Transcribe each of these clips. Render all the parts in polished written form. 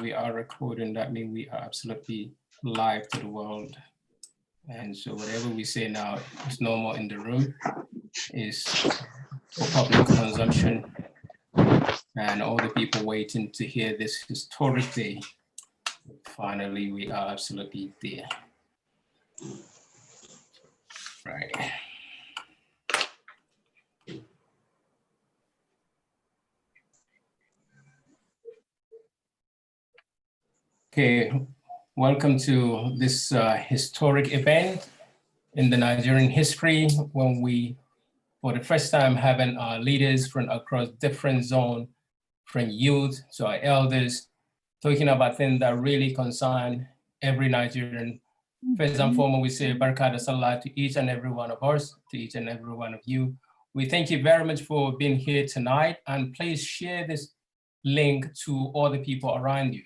we are recording, that means we are absolutely live to the world. And so whatever we say now is no more in the room, is for public consumption. And all the people waiting to hear this historic day, finally, we are absolutely there. Right. Okay, welcome to this historic event in the Nigerian history, when we, for the first time, having our leaders from across different zones, from youth to our elders, talking about things that really concern every Nigerian. First and foremost, we say Barakah Salah to each and every one of us, to each and every one of you. We thank you very much for being here tonight, and please share this link to all the people around you,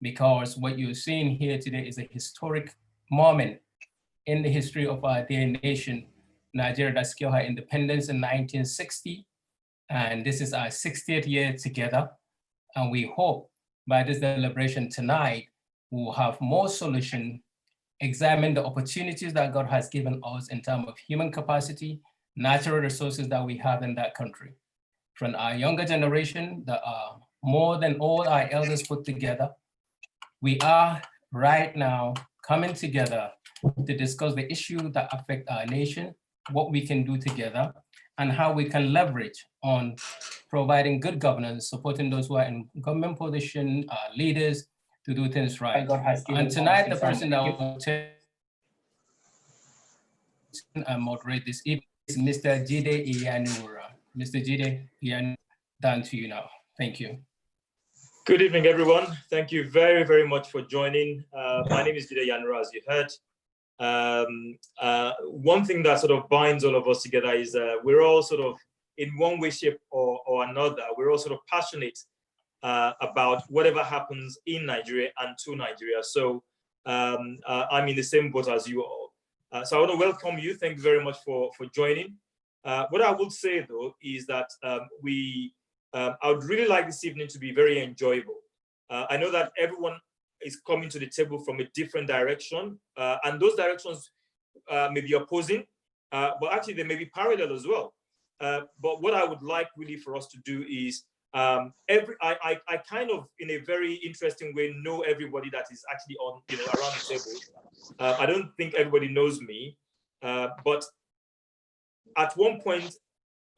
because what you're seeing here today is a historic moment in the history of our dear nation, Nigeria, that secured her independence in 1960. And this is our 60th year together. And we hope by this celebration tonight, we'll have more solutions, examine the opportunities that God has given us in terms of human capacity, natural resources that we have in that country. From our younger generation that are more than all our elders put together, we are right now coming together to discuss the issues that affect our nation, what we can do together, and how we can leverage on providing good governance, supporting those who are in government position, leaders, to do things right. And tonight, the person that will take and moderate this evening is Mr. Jide Iyanura. Mr. Jide Iyanura, down to you now. Thank you. Good evening, everyone. Thank you very, very much for joining. My name is Jide Iyanura, as you heard. One thing that sort of binds all of us together is we're all sort of, in one way, shape, or another, we're all sort of passionate about whatever happens in Nigeria and to Nigeria. So I'm in the same boat as you all. So I want to welcome you. Thank you very much for joining. What I would say, though, is that I would really like this evening to be very enjoyable. I know that everyone is coming to the table from a different direction, and those directions may be opposing, but actually they may be parallel as well. But what I would like really for us to do is, I kind of, in a very interesting way, know everybody that is actually on, around the table. I don't think everybody knows me, but at one point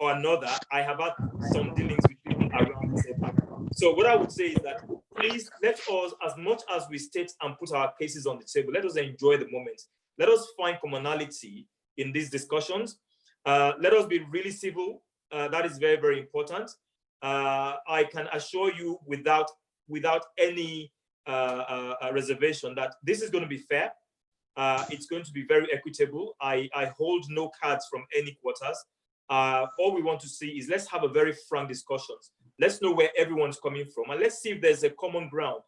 or another, I have had some dealings with people around the table. So what I would say is that please let us, as much as we state and put our cases on the table, let us enjoy the moment. Let us find commonality in these discussions. Let us be really civil. That is very, very important. I can assure you without any reservation that this is going to be fair. It's going to be very equitable. I hold no cards from any quarters. All we want to see is let's have a very frank discussions. Let's know where everyone's coming from, and let's see if there's a common ground.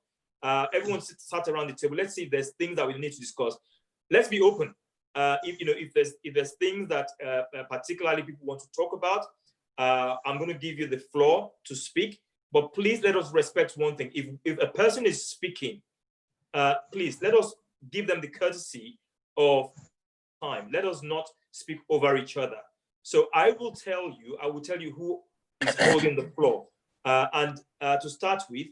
Everyone sat around the table. Let's see if there's things that we need to discuss. Let's be open. If there's things that particularly people want to talk about, I'm going to give you the floor to speak. But please let us respect one thing. If a person is speaking, please let us give them the courtesy of time. Let us not speak over each other. So I will tell you who is holding the floor. And to start with,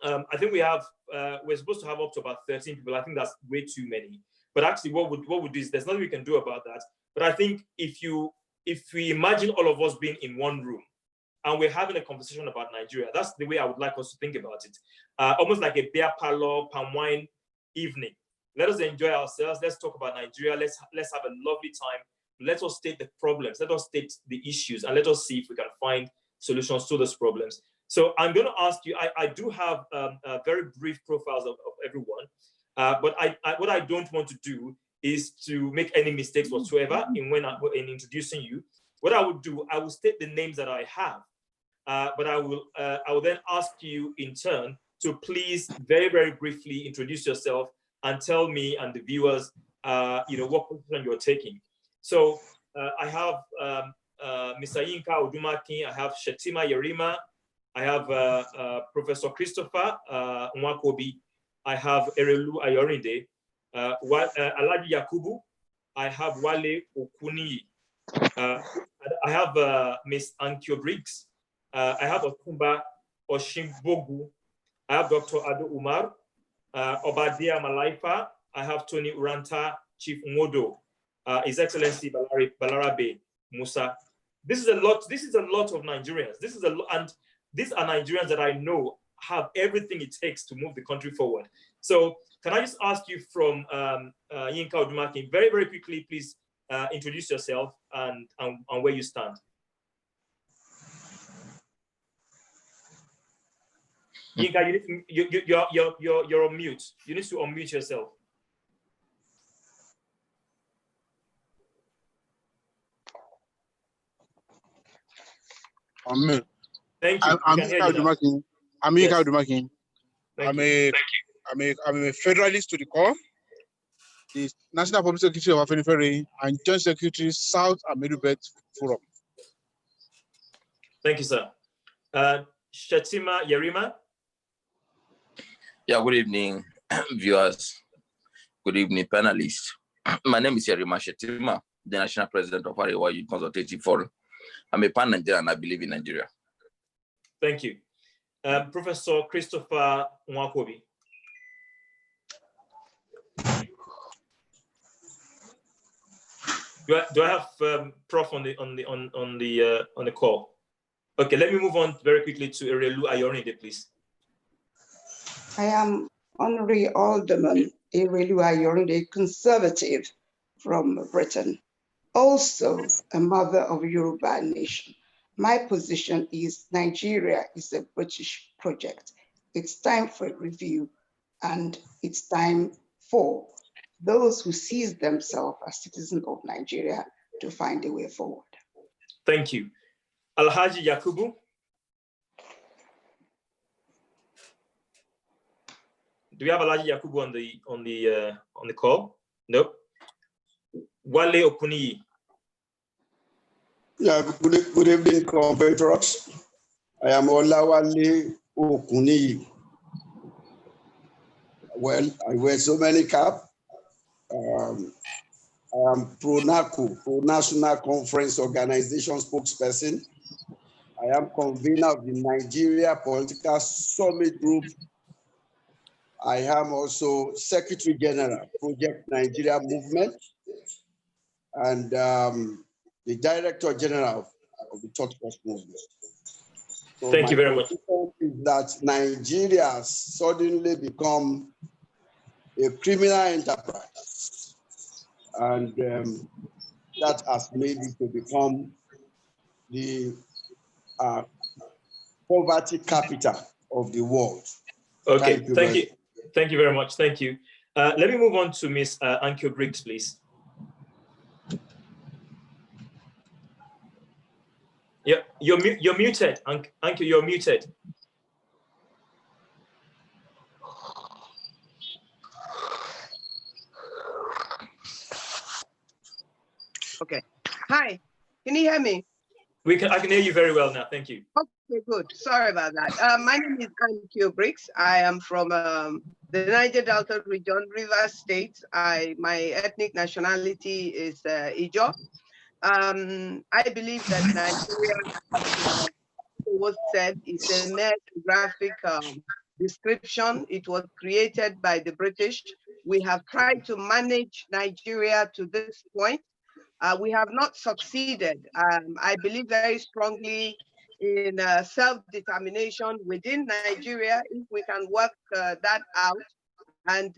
I think we're supposed to have up to about 13 people. I think that's way too many. But actually what would do is there's nothing we can do about that. But I think if we imagine all of us being in one room and we're having a conversation about Nigeria, that's the way I would like us to think about it. Almost like a beer parlor, palm wine evening. Let us enjoy ourselves. Let's talk about Nigeria. Let's have a lovely time. Let us state the problems. Let us state the issues, and let us see if we can find solutions to those problems. So I'm going to ask you, I do have very brief profiles of everyone, but what I don't want to do is to make any mistakes whatsoever in introducing you. What I would do, I will state the names that I have, but I will then ask you in turn to please very, very briefly introduce yourself and tell me and the viewers, what position you're taking. So I have Mr. Yinka Odumaki, I have Shetima Yerima, I have Professor Christopher Nwakobi. I have Erelu Ayorinde. Alhaji Yakubu. I have Wale Okuni. I have Miss Ankyo Briggs. I have Otumba Oshimbogu. I have Dr. Ado Umar. Obadia Malaifa. I have Tony Uranta, Chief Modo. His Excellency Balarabe Musa. This is a lot. This is a lot of Nigerians. This is a lot, and these are Nigerians that I know have everything it takes to move the country forward. So, can I just ask you from Yinka Odumaki, very, very quickly, please introduce yourself and where you stand. Yinka, you're on mute. You need to unmute yourself. Thank you. I'm Yinka Odumaki. I'm a federalist to the core, the National Public Secretary of Afenifere and Joint Secretary South and Middle Belt Forum. Thank you, sir. Shatima Yerima. Yeah, good evening, viewers. Good evening, panelists. My name is Yerima Shatima, the National President of Arewa Youth Consultative Forum. I'm a pan-Nigerian and I believe in Nigeria. Thank you. Professor Christopher Nwakobi. Do I have Prof on the call? Okay, let me move on very quickly to Erelu Ayorinde, please. I am Honorary Alderman Erelu Ayorinde, conservative from Britain, also a mother of Yoruba nation. My position is Nigeria is a British project. It's time for a review, and it's time for those who see themselves as citizens of Nigeria to find a way forward. Thank you. Alhaji Yakubu. Do we have Alhaji Yakubu on the call? Nope. Wale Okuni. Yeah, good evening, compatriots. I am Olawale Okuni. Well, I wear so many caps. I am pro-NACO, Pro-National Conference Organization spokesperson. I am convener of the Nigeria Political Summit Group. I am also Secretary General, Project Nigeria Movement, and the Director General of the Third Force Movement. So thank you very much. Is that Nigeria has suddenly become a criminal enterprise, and that has made it to become the poverty capital of the world. Okay, thank you. Thank you very much. Thank you. Let me move on to Ms. Ankyo Briggs, please. Yeah, you're muted. Ankyo, you're muted. Okay. Hi. Can you hear me? I can hear you very well now. Thank you. Okay, good. Sorry about that. My name is Ankyo Briggs. I am from the Niger Delta region, Rivers State. My ethnic nationality is Ijo. I believe that Nigeria, was said, is a mere graphic description. It was created by the British. We have tried to manage Nigeria to this point. We have not succeeded. I believe very strongly in self-determination within Nigeria, if we can work that out. And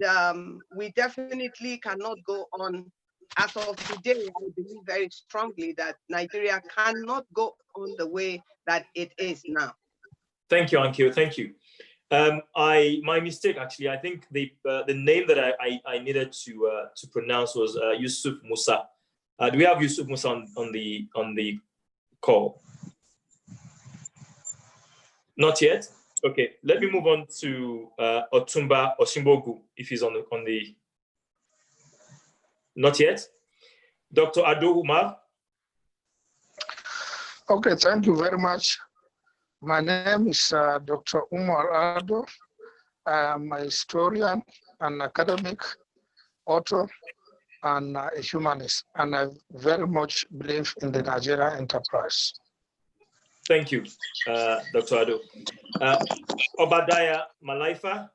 we definitely cannot go on. As of today, I believe very strongly that Nigeria cannot go on the way that it is now. Thank you, Ankyo. Thank you. My mistake, actually. I think the name that I needed to pronounce was Yusuf Musa. Do we have Yusuf Musa on the call? Not yet. Okay. Let me move on to Otumba Oshimbogu, if he's on the. Not yet. Dr. Ado Umar. Okay, thank you very much. My name is Dr. Umar Ado. I am a historian, an academic, author, and a humanist, and I very much believe in the Nigeria enterprise. Thank you, Dr. Ado. Obadiah Malaifa,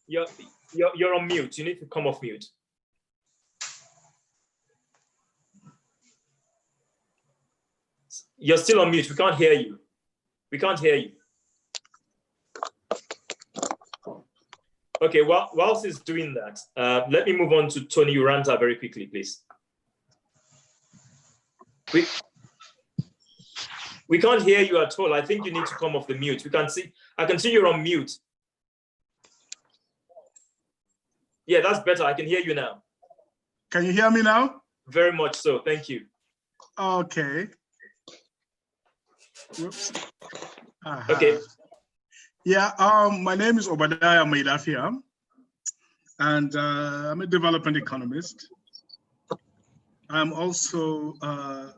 you're on mute. You need to come off mute. You're still on mute. We can't hear you. We can't hear you. Okay, well, whilst he's doing that, let me move on to Tony Uranta very quickly, please. We can't hear you at all. I think you need to come off the mute. I can see you're on mute. Yeah, that's better. I can hear you now. Can you hear me now? Very much so. Thank you. Okay. Whoops. Okay. Yeah, my name is Obadiah Maidafia, and I'm a development economist. I'm also a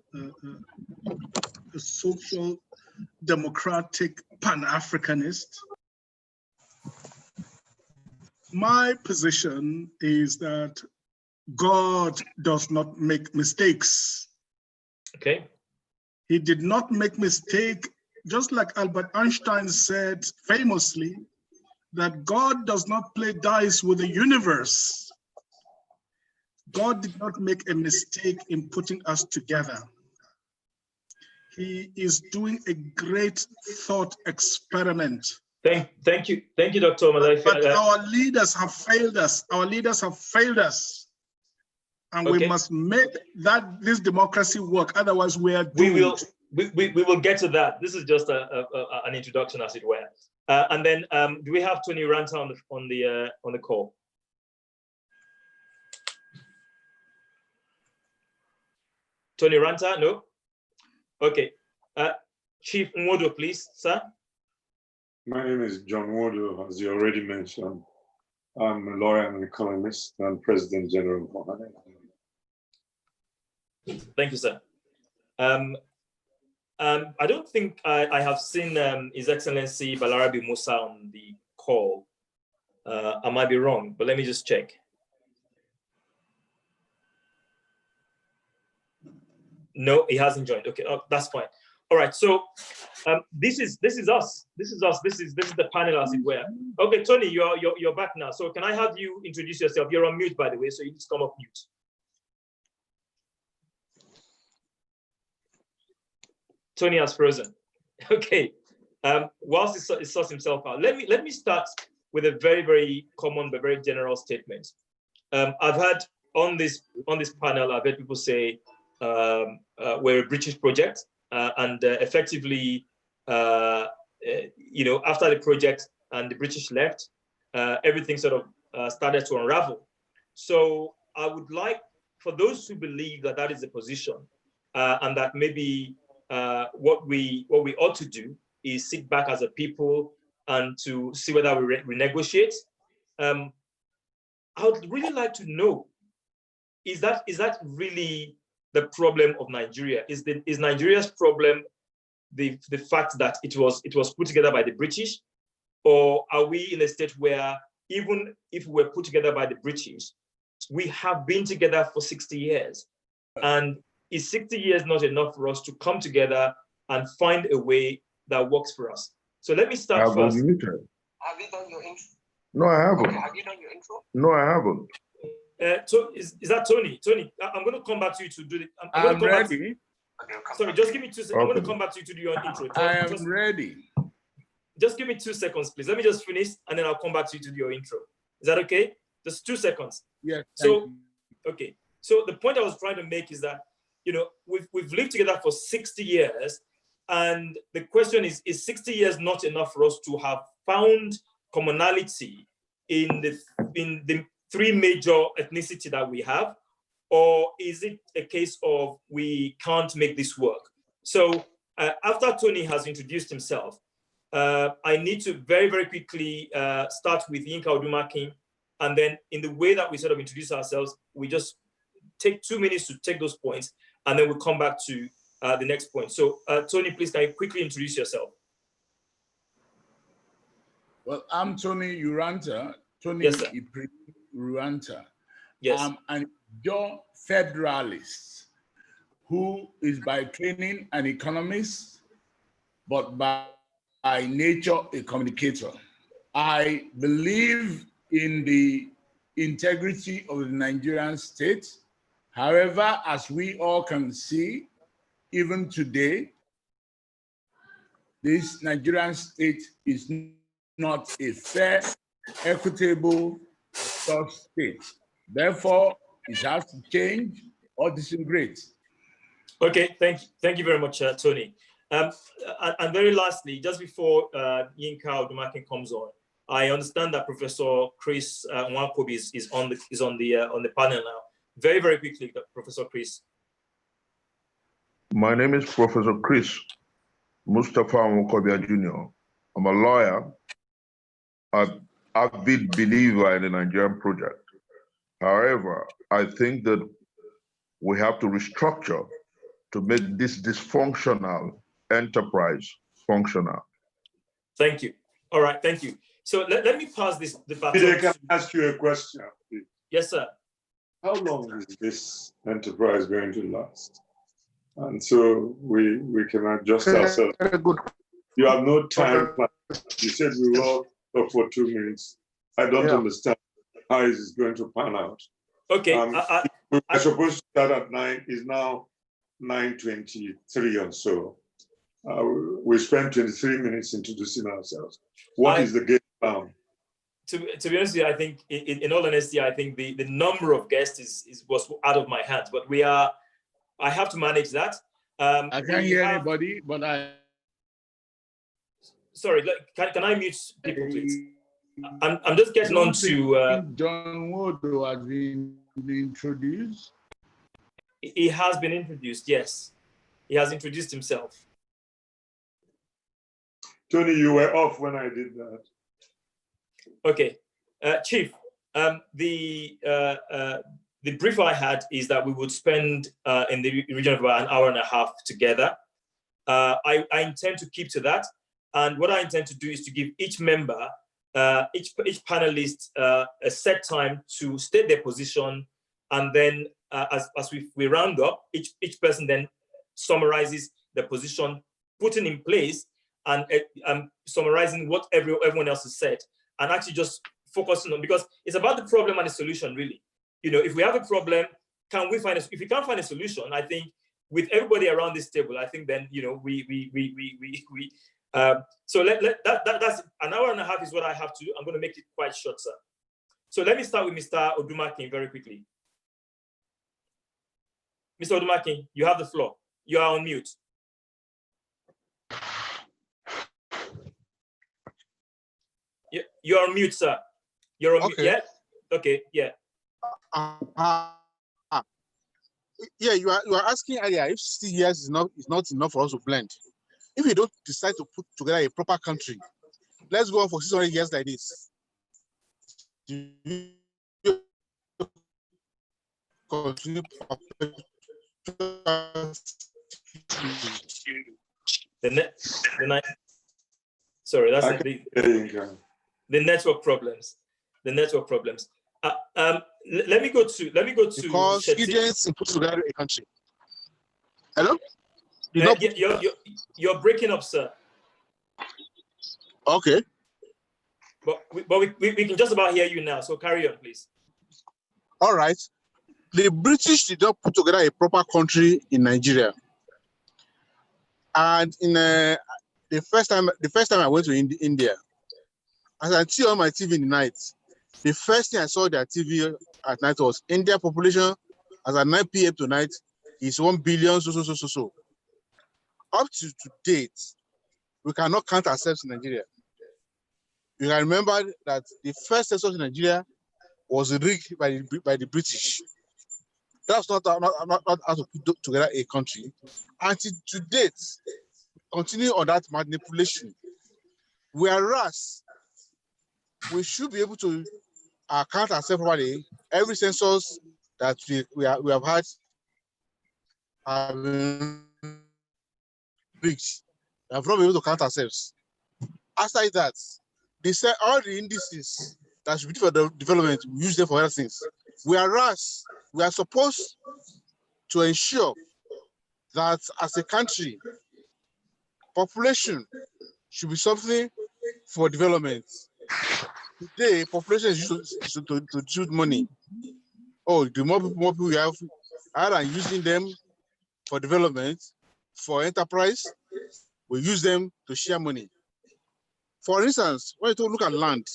social democratic Pan-Africanist. My position is that God does not make mistakes. Okay. He did not make mistake, just like Albert Einstein said famously, that God does not play dice with the universe. God did not make a mistake in putting us together. He is doing a great thought experiment. Thank you, Dr. Malaifa. But our leaders have failed us. Our leaders have failed us. And okay. We must make this democracy work. Otherwise, we are doomed. We will get to that. This is just an introduction, as it were. And then, do we have Tony Uranta on the call? Tony Uranta, no. Okay. Chief Nwodo, please, sir. My name is John Nwodo, as you already mentioned. I'm a lawyer and economist and President General of Panelist. Thank you, sir. I don't think I have seen His Excellency Balarabe Musa on the call. I might be wrong, but let me just check. No, he hasn't joined. Okay, that's fine. All right, so this is us. This is us. This is the panel, as it were. Okay, Tony, you're back now. So can I have you introduce yourself? You're on mute, by the way, so you need to come off mute. Tony has frozen. Okay. Whilst he sorts himself out, let me start with a very, very common but very general statement. I've had on this panel, I've heard people say we're a British project, and effectively, after the project and the British left, everything sort of started to unravel. So I would like for those who believe that that is the position, and that maybe what we ought to do is sit back as a people and to see whether we renegotiate. I would really like to know, is that really the problem of Nigeria? Is Nigeria's problem the fact that it was put together by the British, or are we in a state where even if we were put together by the British, we have been together for 60 years, and is 60 years not enough for us to come together and find a way that works for us? So let me start first. Have you done your intro? No, I haven't. Okay, have you done your intro? No, I haven't. So is that Tony? Tony, I'm going to come back to you to do it. I'm ready. Sorry, just give me 2 seconds. Okay. I'm going to come back to you to do your intro. I am ready. Just give me 2 seconds, please. Let me just finish, and then I'll come back to you to do your intro. Is that okay? Just 2 seconds. Yes. So, okay. So the point I was trying to make is that, we've lived together for 60 years, and the question is 60 years not enough for us to have found commonality in the three major ethnicity that we have, or is it a case of we can't make this work? So after Tony has introduced himself, I need to very, very quickly start with Yinka Odumakin, and then in the way that we sort of introduce ourselves, we just take 2 minutes to take those points, and then we'll come back to the next point. So Tony, please can you quickly introduce yourself? Well, I'm Tony Uranta, Yes, sir. Uranta. Yes. I'm an Ijaw federalist who is by training an economist, but by nature a communicator. I believe in the integrity of the Nigerian state. However, as we all can see, even today, this Nigerian state is not a fair, equitable, just state. Therefore, it has to change or disintegrate. Okay, thank you very much, Tony. And very lastly, just before Yinka Odumakin comes on, I understand that Professor Chris Nwakobi is on the panel now. Very, very quickly, Professor Chris. My name is Professor Chris Mustafa Nwakobi Jr. I'm a lawyer, an avid believer in the Nigerian project. However, I think that we have to restructure to make this dysfunctional enterprise functional. Thank you. All right, thank you. So let me pass the baton. Peter, can I ask you a question, please? Yes, sir. How long is this enterprise going to last? And so we can adjust ourselves. You have no time plan. You said we will talk for 2 minutes. I don't understand how is this going to pan out. Okay. We're supposed to start at 9, is now 9:23 or so. We spent 23 minutes introducing ourselves. What is the game plan? To be honest with you, I think, in all honesty, I think the number of guests was out of my hands, but I have to manage that. I can't hear anybody, but Sorry, can I mute people, please? I'm just getting on to... John Wodo has been introduced. He has been introduced, yes. He has introduced himself. Tony, you were off when I did that. Okay, Chief, the brief I had is that we would spend in the region of about an hour and a half together. I intend to keep to that. And what I intend to do is to give each member, each panelist a set time to state their position. And then as we round up, each person then summarizes the position, putting in place and summarizing what everyone else has said, and actually just focusing on, because it's about the problem and the solution, really. You know, if we have a problem, if we can't find a solution, I think with everybody around this table, I think then, you know, so that's an hour and a half is what I have to do. I'm going to make it quite short, sir. So let me start with Mr. Odumakin very quickly. Mr. Odumakin, you have the floor. You are on mute. You're on mute, sir. You're on mute. Yeah? Okay, yeah. Yeah, you are asking earlier if 60 years is not enough for us to blend. If we don't decide to put together a proper country, let's go on for 600 years like this. Sorry, that's the network problems. The network problems. Let me go to because agents put together a country. Hello? You're breaking up, sir. Okay. But we can just about hear you now. So carry on, please. All right. The British did not put together a proper country in Nigeria. And in the first time I went to India, as I see on my TV in the night, the first thing I saw their TV at night was India population as at 9 p.m. tonight is 1 billion so. Up to date, we cannot count ourselves in Nigeria. You can remember that the first census in Nigeria was rigged by the British. That's not how to put together a country. Until to date, continue on that manipulation. Whereas we should be able to count ourselves properly. Every census that we have had have been peaked. We have not been able to count ourselves. Aside that, they said all the indices that should be for the development, we use them for other things. Whereas we are supposed to ensure that as a country, population should be something for development. Today, population is used to shoot money. Oh, the more people we have, other than using them for development, for enterprise, we use them to share money. For instance, when you look at land,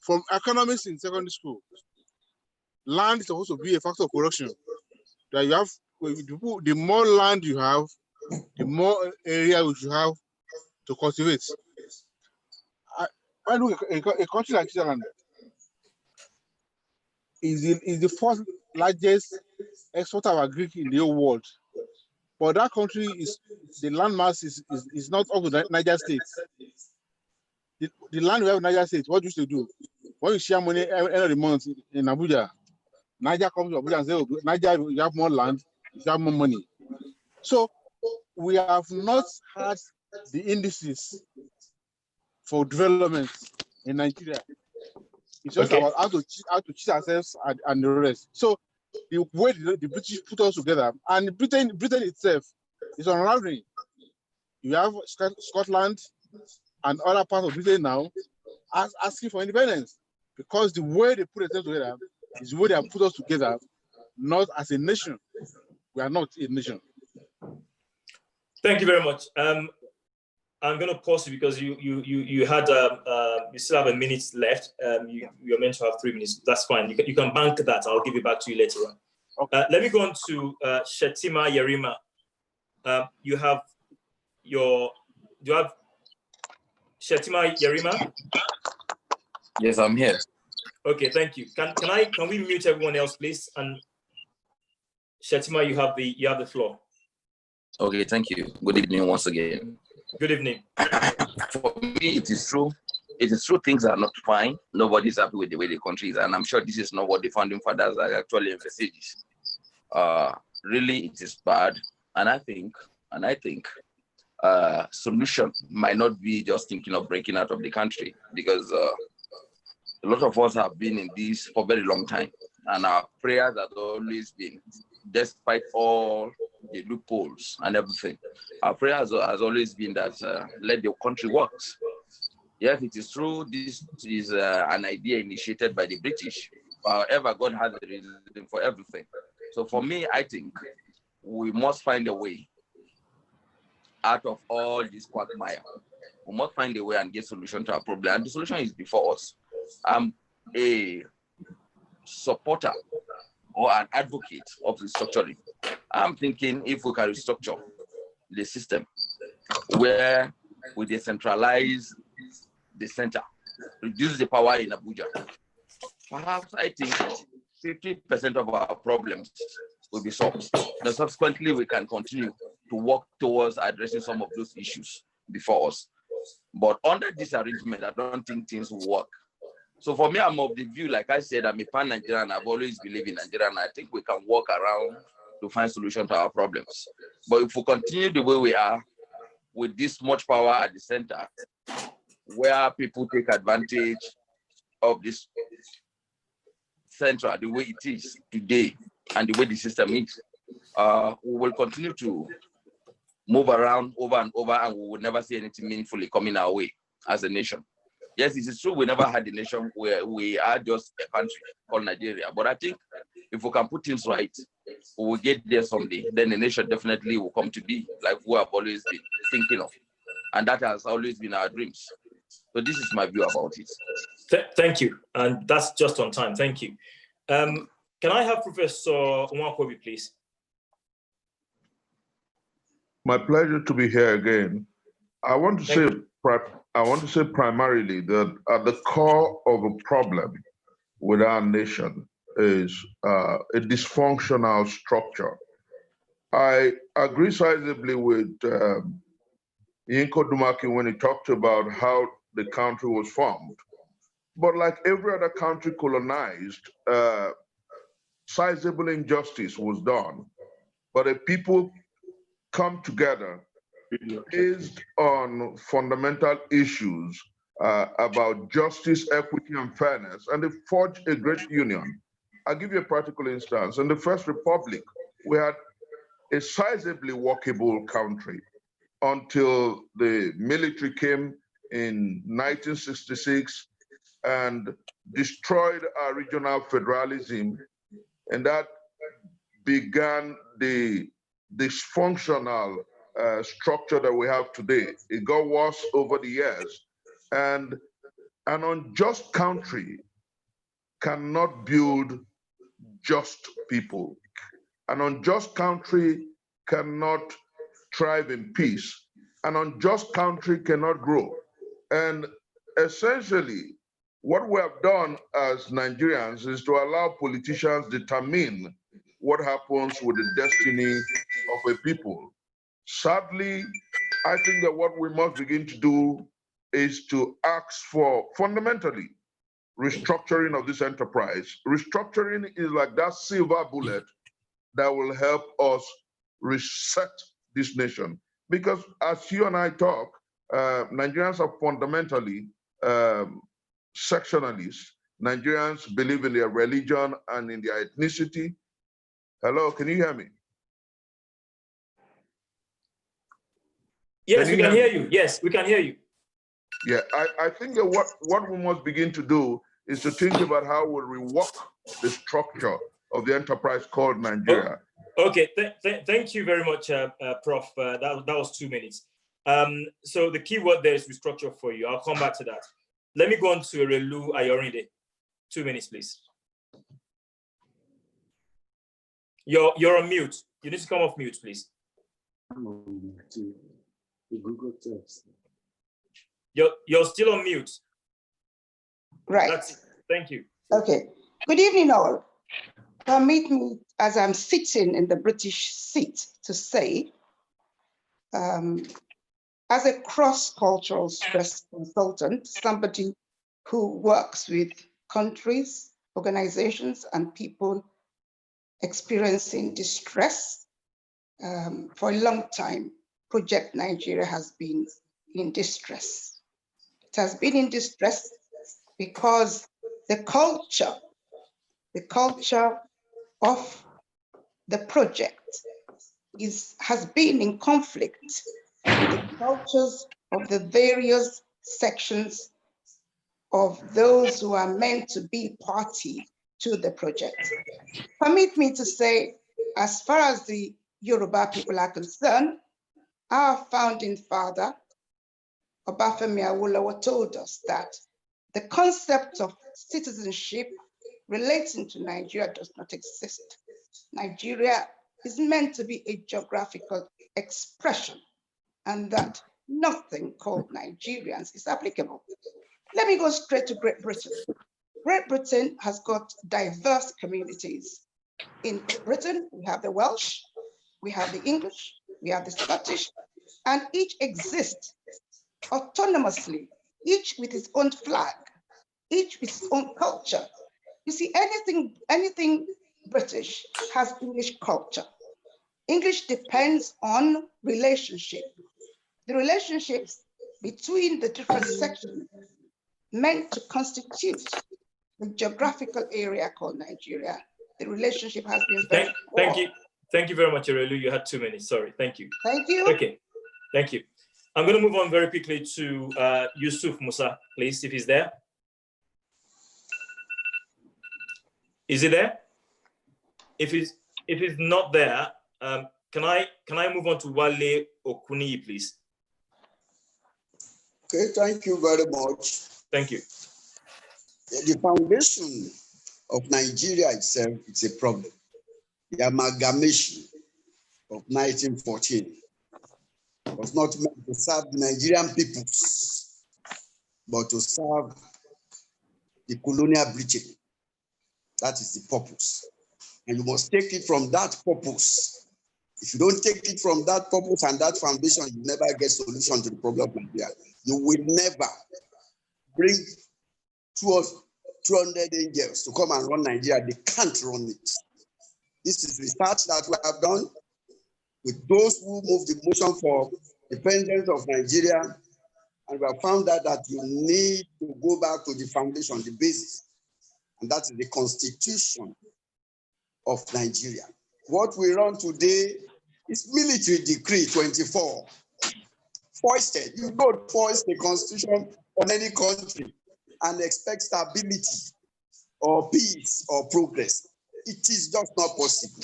from economics in secondary school, land is supposed to be a factor of production. That you have, the more land you have, the more area which you have to cultivate. I look at a country like Switzerland is the fourth largest exporter of agri in the whole world. But that country is the landmass is not up to Niger State. The land we have in Niger State, what used to do? When you share money end of the month in Abuja, Niger comes to Abuja and says, oh, Niger, you have more land, you have more money. So we have not had the indices for development in Nigeria. It's just about how to cheat ourselves and the rest. So the way the British put us together, and Britain itself is unraveling. You have Scotland and other parts of Britain now asking for independence, because the way they put themselves together is the way they have put us together, not as a nation. We are not a nation. Thank you very much. I'm going to pause you because you had you still have a minute left. You're meant to have 3 minutes. That's fine. You can bank that. I'll give it back to you later on. Okay. Let me go on to Shetima Yerima. Do you have Shetima Yerima? Yes, I'm here. Okay, thank you. Can we mute everyone else, please? And Shetima, you have the floor. Okay, thank you. Good evening once again. Good evening. For me, it is true. It is true things are not fine. Nobody's happy with the way the country is, and I'm sure this is not what the founding fathers are actually envisaged. Really, it is bad, and I think solution might not be just thinking of breaking out of the country, because a lot of us have been in this for a very long time, and our prayers have always been, despite all the loopholes and everything, our prayer has always been that let the country work. Yes, it is true, this is an idea initiated by the British. However, God has a reason for everything. So for me, I think we must find a way out of all this quagmire. We must find a way and get a solution to our problem. And the solution is before us. I'm a supporter or an advocate of restructuring. I'm thinking if we can restructure the system where we decentralize the center, reduce the power in Abuja, perhaps I think 50% of our problems will be solved. Now, subsequently, we can continue to work towards addressing some of those issues before us. But under this arrangement, I don't think things will work. So for me, I'm of the view, like I said, I'm a pan-Nigerian. I've always believed in Nigeria, and I think we can work around to find solutions to our problems. But if we continue the way we are, with this much power at the center, where people take advantage of this center the way it is today and the way the system is, we will continue to move around over and over, and we will never see anything meaningfully coming our way as a nation. Yes, it is true we never had a nation where we are just a country called Nigeria. But I think if we can put things right, we will get there someday. Then the nation definitely will come to be like we have always been thinking of. And that has always been our dreams. So this is my view about it. Thank you. And that's just on time. Thank you. Can I have Professor Nwankwobi, please? My pleasure to be here again. I want to say primarily that at the core of a problem with our nation is a dysfunctional structure. I agree sizably with Yinko Dumaki when he talked about how the country was formed. But like every other country colonized, sizable injustice was done. But the people come together based on fundamental issues about justice, equity, and fairness, and they forged a great union. I'll give you a practical instance. In the First Republic, we had a sizably workable country until the military came in 1966 and destroyed our regional federalism, and that began the dysfunctional structure that we have today. It got worse over the years, and an unjust country cannot build just people. An unjust country cannot thrive in peace. An unjust country cannot grow. And essentially, what we have done as Nigerians is to allow politicians determine what happens with the destiny of a people. Sadly, I think that what we must begin to do is to ask for, fundamentally, restructuring of this enterprise. Restructuring is like that silver bullet that will help us reset this nation. Because as you and I talk, Nigerians are fundamentally sectionalists. Nigerians believe in their religion and in their ethnicity. Hello, can you hear me? Yes, we can hear you. Yes, we can hear you. Yeah, I think that what we must begin to do is to think about how we rework the structure of the enterprise called Nigeria. Okay, thank you very much, Prof. That was 2 minutes. So the key word there is restructure for you. I'll come back to that. Let me go on to Erelu Ayorinde. 2 minutes, please. You're on mute. You need to come off mute, please. I'm on mute. The Google text. You're still on mute. Right. Thank you. Okay. Good evening, all. Permit me, as I'm sitting in the British seat, to say, as a cross-cultural stress consultant, somebody who works with countries, organizations, and people experiencing distress, for a long time, Project Nigeria has been in distress. It has been in distress because the culture of the project has been in conflict with the cultures of the various sections of those who are meant to be party to the project. Permit me to say, as far as the Yoruba people are concerned, our founding father, Obafemi Awolowo, told us that the concept of citizenship relating to Nigeria does not exist. Nigeria is meant to be a geographical expression, and that nothing called Nigerians is applicable. Let me go straight to Great Britain. Great Britain has got diverse communities. In Great Britain, we have the Welsh, we have the English, we have the Scottish, and each exists autonomously, each with its own flag, each with its own culture. You see, anything British has English culture. English depends on relationship. The relationships between the different sections meant to constitute the geographical area called Nigeria. The relationship has been very poor. Thank you very much, Erelu. You had 2 minutes. Sorry. Thank you. Thank you. Okay. Thank you. I'm going to move on very quickly to Yusuf Musa, please, if he's there. Is he there? If he's not there, can I move on to Wale Okuni, please? Okay, thank you very much. Thank you. The foundation of Nigeria itself is a problem. The amalgamation of 1914 was not meant to serve the Nigerian peoples, but to serve the colonial Britain. That is the purpose. And you must take it from that purpose. If you don't take it from that purpose and that foundation, you never get solution to the problem of Nigeria. You will never bring 200 angels to come and run Nigeria. They can't run it. This is research that we have done with those who moved the motion for independence of Nigeria, and we have found out that you need to go back to the foundation, the basis, and that is the Constitution of Nigeria. What we run today is military decree 24. Foisted. You don't force the Constitution on any country and expect stability or peace or progress. It is just not possible.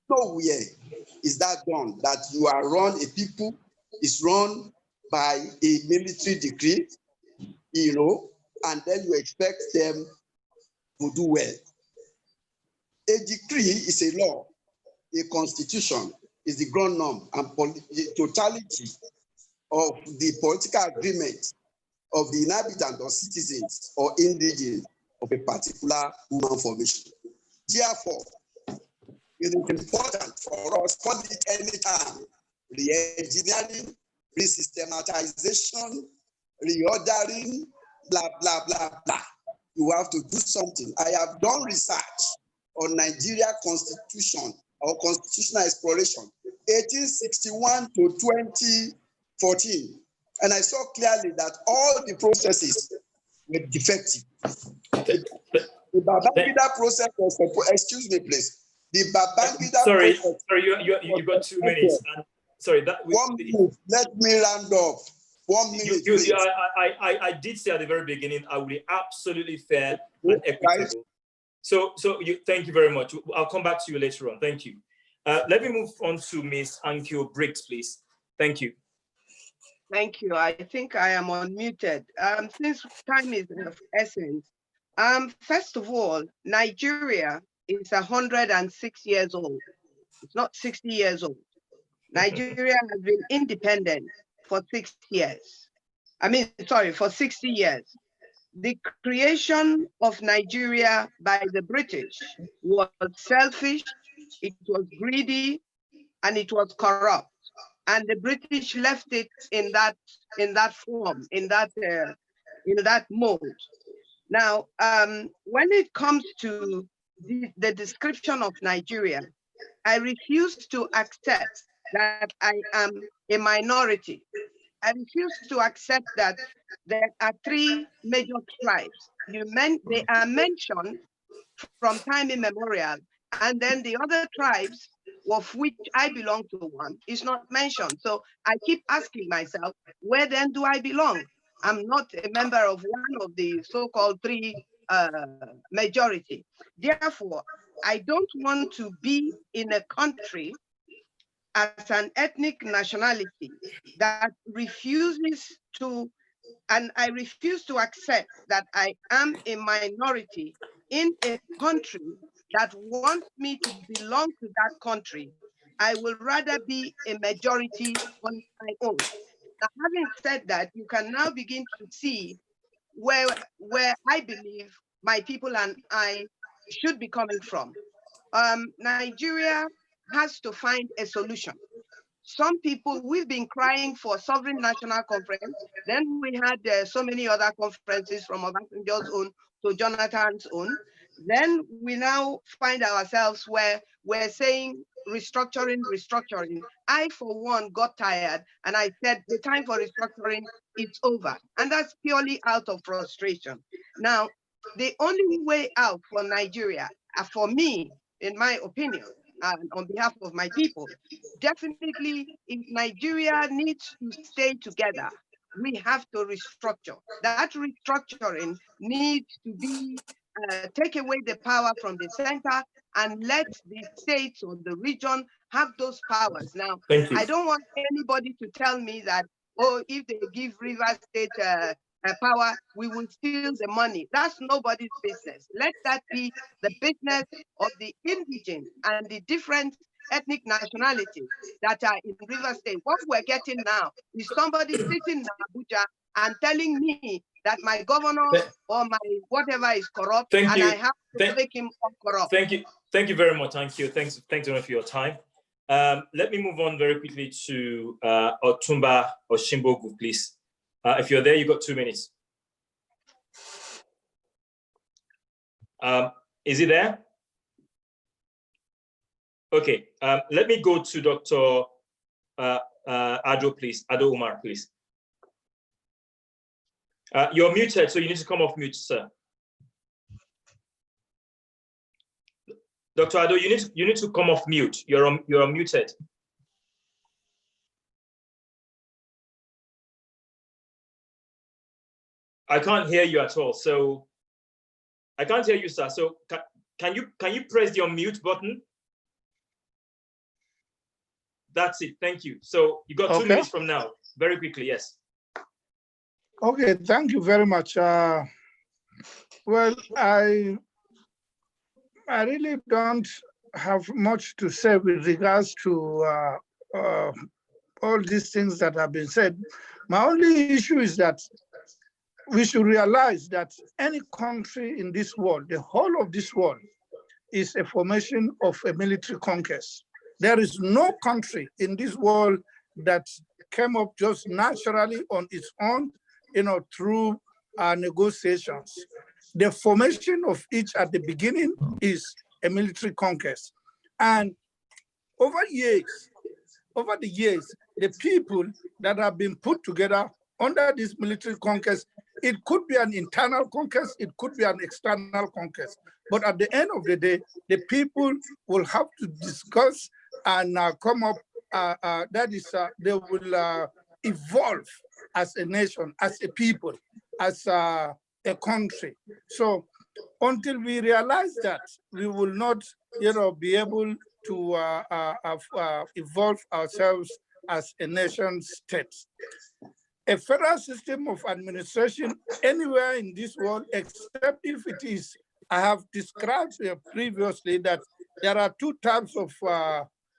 Nowhere is that done, that you are run, a people is run by a military decree, and then you expect them to do well. A decree is a law. A constitution is the ground norm and the totality of the political agreement of the inhabitants or citizens or indigenous of a particular human formation. Therefore, it is important for us, call it any time, re-engineering, re-systematization, reordering, blah, blah, blah, blah. You have to do something. I have done research on Nigeria constitution or constitutional exploration, 1861 to 2014. And I saw clearly that all the processes were defective. The Babangida process was, excuse me, please. The Babangida sorry, process. Sorry, you got 2 minutes. And sorry, that 1 minute. Let me round up. 1 minute. I did say at the very beginning, I will be absolutely fair and equitable. So thank you very much. I'll come back to you later on. Thank you. Let me move on to Ms. Ankyo Briggs, please. Thank you. Thank you. I think I am unmuted. Since time is of essence, first of all, Nigeria is 106 years old. It's not 60 years old. Nigeria has been independent for 6 years. For 60 years. The creation of Nigeria by the British was selfish, it was greedy, and it was corrupt. And the British left it in that form, in that mode. Now, when it comes to the description of Nigeria, I refuse to accept that I am a minority. I refuse to accept that there are 3 major tribes. They are mentioned from time immemorial, and then the other tribes, of which I belong to one, is not mentioned. So I keep asking myself, where then do I belong? I'm not a member of one of the so-called 3 majority. Therefore, I don't want to be in a country as an ethnic nationality that refuses to, and I refuse to accept that I am a minority in a country that wants me to belong to that country. I will rather be a majority on my own. Now, having said that, you can now begin to see where I believe my people and I should be coming from. Nigeria has to find a solution. Some people, we've been crying for sovereign national conference. Then we had so many other conferences, from Obasanjo's own to Jonathan's own. Then we now find ourselves where we're saying restructuring. I, for one, got tired, and I said the time for restructuring is over. And that's purely out of frustration. Now, the only way out for Nigeria, for me, in my opinion, and on behalf of my people, definitely, if Nigeria needs to stay together, we have to restructure. That restructuring needs to be take away the power from the center and let the states or the region have those powers. Now, I don't want anybody to tell me that, oh, if they give Rivers State power, we will steal the money. That's nobody's business. Let that be the business of the indigenous and the different ethnic nationalities that are in Rivers State. What we're getting now is somebody sitting in Abuja and telling me that my governor or my whatever is corrupt, and I have to make him corrupt. Thank you very much. Thank you. Thanks for your time. Let me move on very quickly to Otumba Oshimbogu, please. If you're there, you've got 2 minutes. Is he there? Okay. Let me go to Dr. Ado, please. Ado Umar, please. You're muted, so you need to come off mute, sir. Dr. Ado, you need to come off mute. You're muted. I can't hear you at all. So I can't hear you, sir. So can you press the unmute button? That's it. Thank you. So you got 2 minutes from now. Very quickly, yes. Okay, thank you very much. Well, I really don't have much to say with regards to all these things that have been said. My only issue is that we should realize that any country in this world, the whole of this world, is a formation of a military conquest. There is no country in this world that came up just naturally on its own, through negotiations. The formation of each at the beginning is a military conquest. And over the years, the people that have been put together under this military conquest, it could be an internal conquest, it could be an external conquest. But at the end of the day, the people will have to discuss and come up, they will evolve as a nation, as a people, as a country. So until we realize that, we will not, be able to evolve ourselves as a nation state. A federal system of administration anywhere in this world, except if it is, I have described previously that there are 2 types of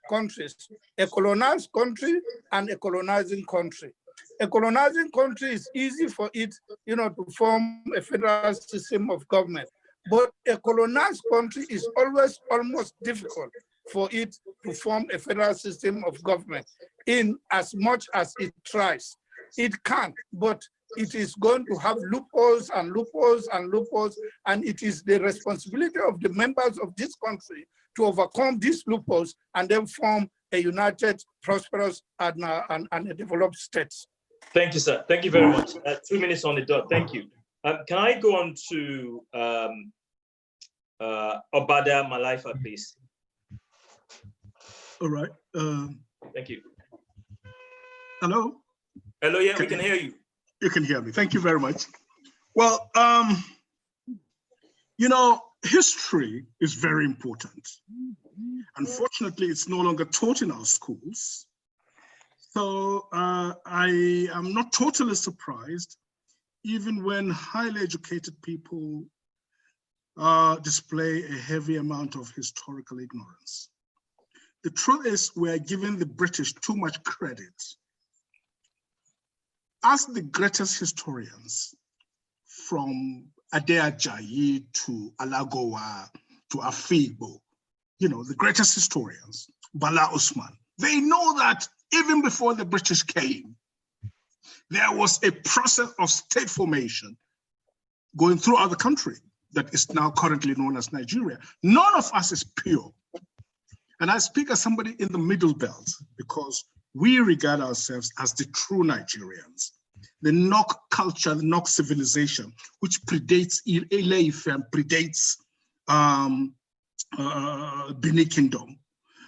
countries, a colonized country and a colonizing country. A colonizing country is easy for it, to form a federal system of government. But a colonized country is always almost difficult for it to form a federal system of government in as much as it tries. It can, but it is going to have loopholes and loopholes and loopholes, and it is the responsibility of the members of this country to overcome these loopholes and then form a united, prosperous, and a developed state. Thank you, sir. Thank you very much. 2 minutes on the dot. Thank you. Can I go on to Obada Malaifa, please? All right. Thank you. Hello? Hello, yeah, we can hear you. You can hear me. Thank you very much. Well, history is very important. Unfortunately, it's no longer taught in our schools. So I am not totally surprised, even when highly educated people display a heavy amount of historical ignorance. The truth is, we're giving the British too much credit. As the greatest historians, from Ade Ajayi to Alagoa to Afibo, the greatest historians, Bala Usman, they know that even before the British came, there was a process of state formation going throughout the country that is now currently known as Nigeria. None of us is pure. And I speak as somebody in the middle belt because we regard ourselves as the true Nigerians. The Nok culture, the Nok civilization, which predates Ile-Ife and predates Benin Kingdom,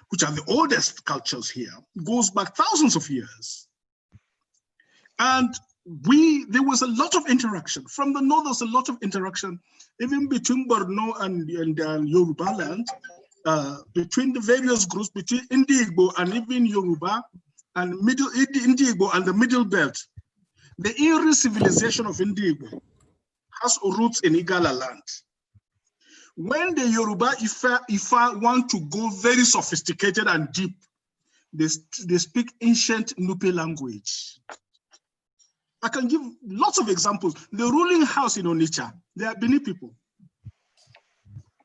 which are the oldest cultures here, goes back thousands of years. And there was a lot of interaction. From the north, there's a lot of interaction, even between Borno and Yoruba land, between the various groups, between Indigbo and even Yoruba, and Indigbo and the Middle Belt. The Iri civilization of Indigbo has roots in Igala land. When the Yoruba Ifa want to go very sophisticated and deep, they speak ancient Nupe language. I can give lots of examples. The ruling house in Onitsha, they are Bini people.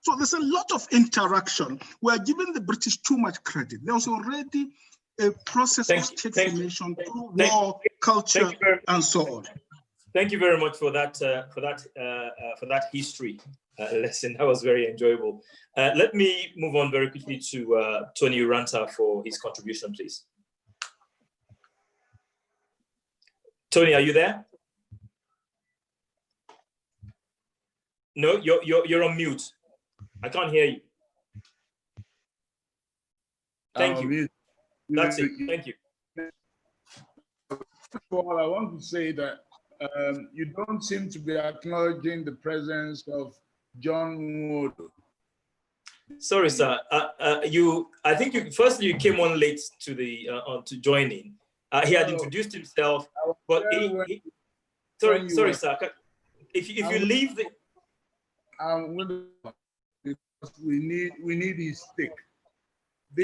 So there's a lot of interaction. We are giving the British too much credit. There's already a process of state formation through war, culture, and so on. Thank you very much for that history lesson. That was very enjoyable. Let me move on very quickly to Tony Uranta for his contribution, please. Tony, are you there? No, you're on mute. I can't hear you. Thank you. That's it. Thank you. First of all, I want to say that you don't seem to be acknowledging the presence of John Nwodo. Sorry, sir. I think you came on late to the to join in. He had introduced himself, but sorry, sir. If you leave the, because we need his stick.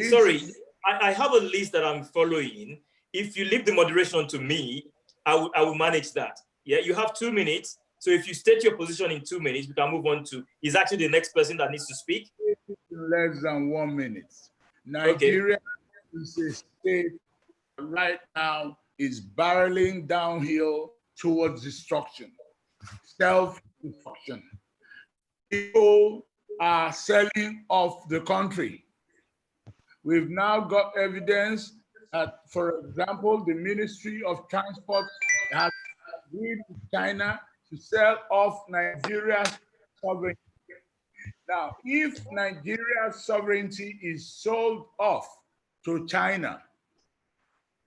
Sorry, I have a list that I'm following. If you leave the moderation to me, I will manage that. Yeah, you have 2 minutes. So if you state your position in 2 minutes, we can move on to, is actually the next person that needs to speak. Less than 1 minute. Nigeria is a state right now is barreling downhill towards destruction, self-destruction. People are selling off the country. We've now got evidence that, for example, the Ministry of Transport has agreed with China to sell off Nigeria's sovereignty. Now, if Nigeria's sovereignty is sold off to China,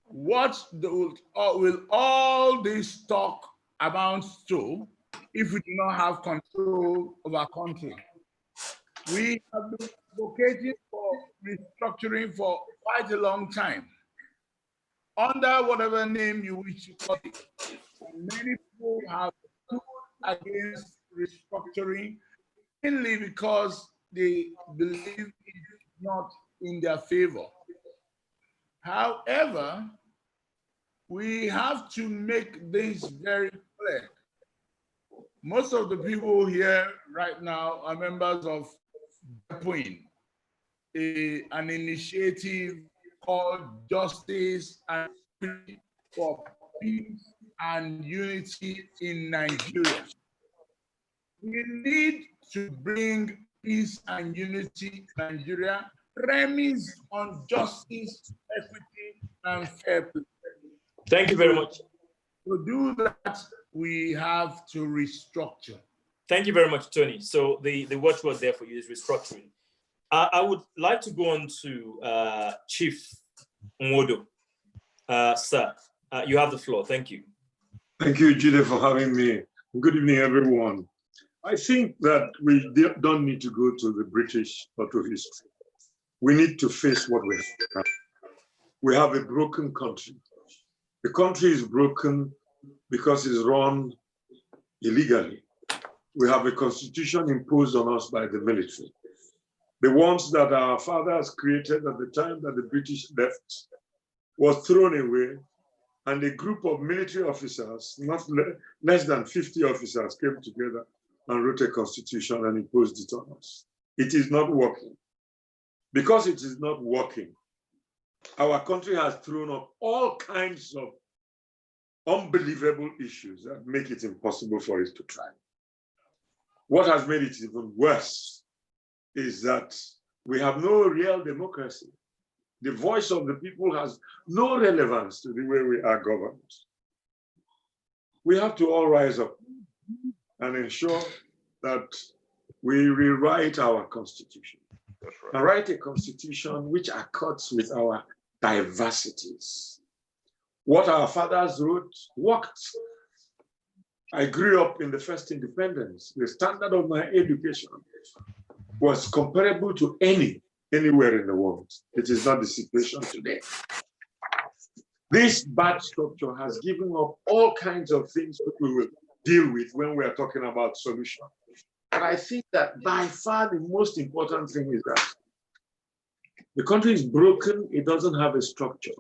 what will all this talk amount to if we do not have control of our country? We have been advocating for restructuring for quite a long time, under whatever name you wish to call it. And many people have stood against restructuring, mainly because they believe it's not in their favor. However, we have to make this very clear. Most of the people here right now are members of DEPUIN, an initiative called Justice and Equity for Peace and Unity in Nigeria. We need to bring peace and unity in Nigeria premised on justice, equity, and fair play. Thank you very much. To do that, we have to restructure. Thank you very much, Tony. So the watchword there for you is restructuring. I would like to go on to Chief Nwodo. Sir, you have the floor. Thank you. Thank you, Jide, for having me. Good evening, everyone. I think that we don't need to go to the British or to history. We need to face what we have. We have a broken country. The country is broken because it's run illegally. We have a constitution imposed on us by the military. The ones that our fathers created at the time that the British left was thrown away, and a group of military officers, not less than 50 officers, came together and wrote a constitution and imposed it on us. It is not working. Because it is not working, our country has thrown up all kinds of unbelievable issues that make it impossible for it to thrive. What has made it even worse is that we have no real democracy. The voice of the people has no relevance to the way we are governed. We have to all rise up and ensure that we rewrite our constitution. That's right. And write a constitution which accords with our diversities. What our fathers wrote worked. I grew up in the first independence. The standard of my education was comparable to anywhere in the world. It is not the situation today. This bad structure has given up all kinds of things that we will deal with when we are talking about solution. And I think that by far the most important thing is that the country is broken. It doesn't have a structure.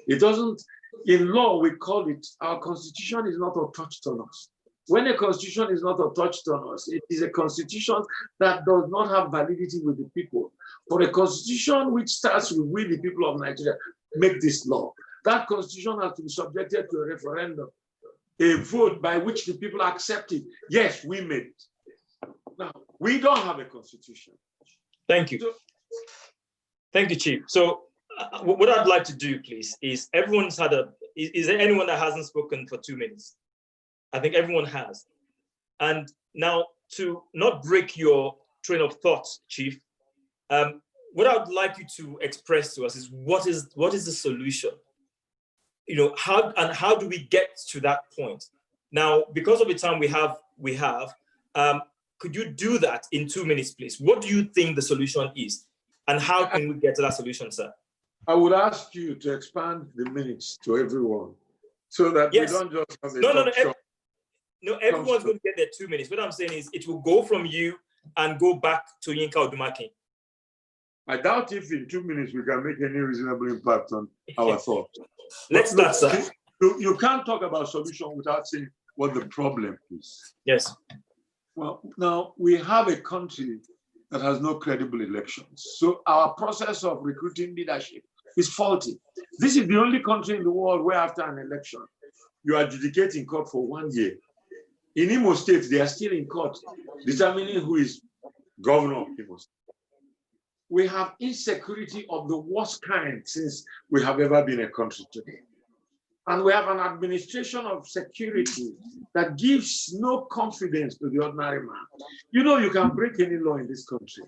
It doesn't, in law, we call it, our constitution is not attached on us. When a constitution is not attached on us, it is a constitution that does not have validity with the people. For a constitution which starts with we, the people of Nigeria, make this law, that constitution has to be subjected to a referendum, a vote by which the people accept it. Yes, we made it. Now, we don't have a constitution. Thank you. Thank you, Chief. So what I'd like to do, please, is everyone's had a, is there anyone that hasn't spoken for 2 minutes? I think everyone has. And now, to not break your train of thought, Chief, what I would like you to express to us is what is the solution? You know, how do we get to that point? Now, because of the time we have, could you do that in 2 minutes, please? What do you think the solution is? And how can we get to that solution, sir? I would ask you to expand the minutes to everyone so that we don't just have a talk show. No, everyone's going to get their 2 minutes. What I'm saying is it will go from you and go back to Yinka Odumaki. I doubt if in 2 minutes we can make any reasonable impact on our thoughts. Let's start, sir. You can't talk about solution without saying what the problem is. Yes. Well, now we have a country that has no credible elections. So our process of recruiting leadership is faulty. This is the only country in the world where after an election, you adjudicate in court for 1 year. In Imo State, they are still in court determining who is governor of Imo State. We have insecurity of the worst kind since we have ever been a country today. And we have an administration of security that gives no confidence to the ordinary man. You know, you can break any law in this country.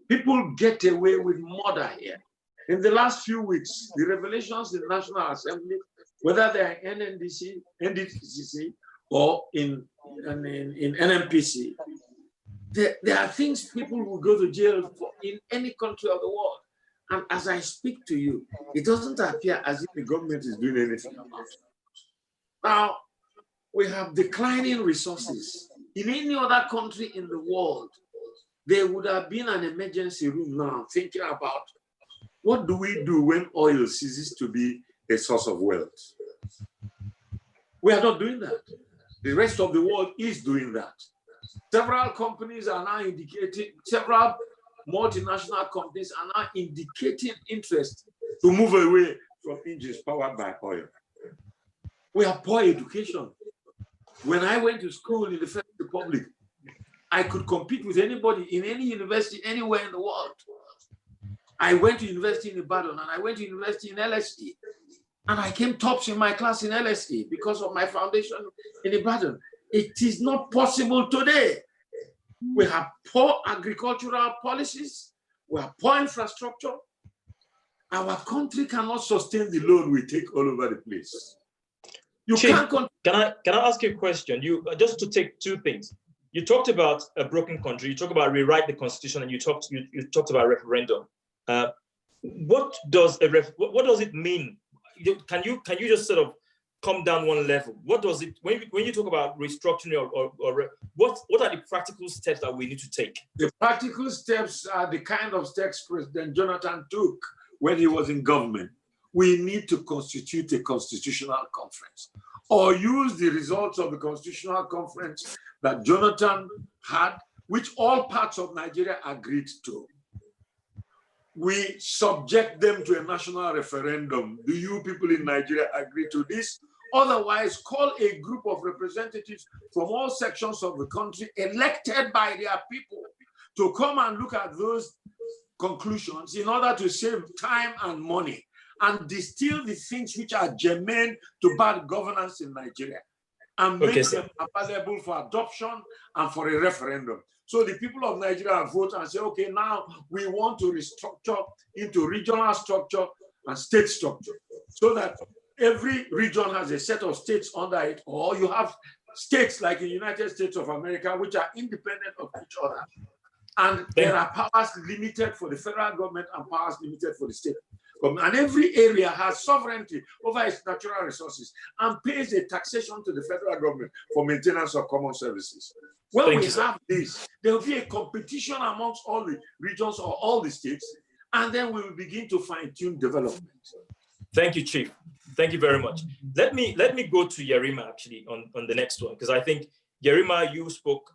People get away with murder here. In the last few weeks, the revelations in the National Assembly, whether they are in NDCC or in NMPC, there are things people will go to jail for in any country of the world. And as I speak to you, it doesn't appear as if the government is doing anything about it. Now, we have declining resources. In any other country in the world, there would have been an emergency room now thinking about what do we do when oil ceases to be a source of wealth. We are not doing that. The rest of the world is doing that. Several companies are now indicating, several multinational companies are now indicating interest to move away from engines powered by oil. We have poor education. When I went to school in the First Republic, I could compete with anybody in any university anywhere in the world. I went to university in Ibadan and I went to university in LSE. And I came tops in my class in LSE because of my foundation in Ibadan. It is not possible today. We have poor agricultural policies. We have poor infrastructure. Our country cannot sustain the load we take all over the place. Chief, can I ask you a question? You just to take two things. You talked about a broken country. You talked about rewrite the constitution, and you talked about referendum. What does it mean? Can you just sort of come down one level? What does it, when you talk about restructuring or what are the practical steps that we need to take? The practical steps are the kind of steps President Jonathan took when he was in government. We need to constitute a constitutional conference or use the results of the constitutional conference that Jonathan had, which all parts of Nigeria agreed to. We subject them to a national referendum. Do you people in Nigeria agree to this? Otherwise, call a group of representatives from all sections of the country elected by their people to come and look at those conclusions in order to save time and money and distill the things which are germane to bad governance in Nigeria and make them available for adoption and for a referendum. So the people of Nigeria vote and say, okay, now we want to restructure into regional structure and state structure so that every region has a set of states under it, or you have states like the United States of America, which are independent of each other. And there are powers limited for the federal government and powers limited for the state government. And every area has sovereignty over its natural resources and pays a taxation to the federal government for maintenance of common services. When we have this, there will be a competition amongst all the regions or all the states, and then we will begin to fine-tune development. Thank you, Chief. Thank you very much. Let me go to Yerima actually on the next one, because I think Yerima, you spoke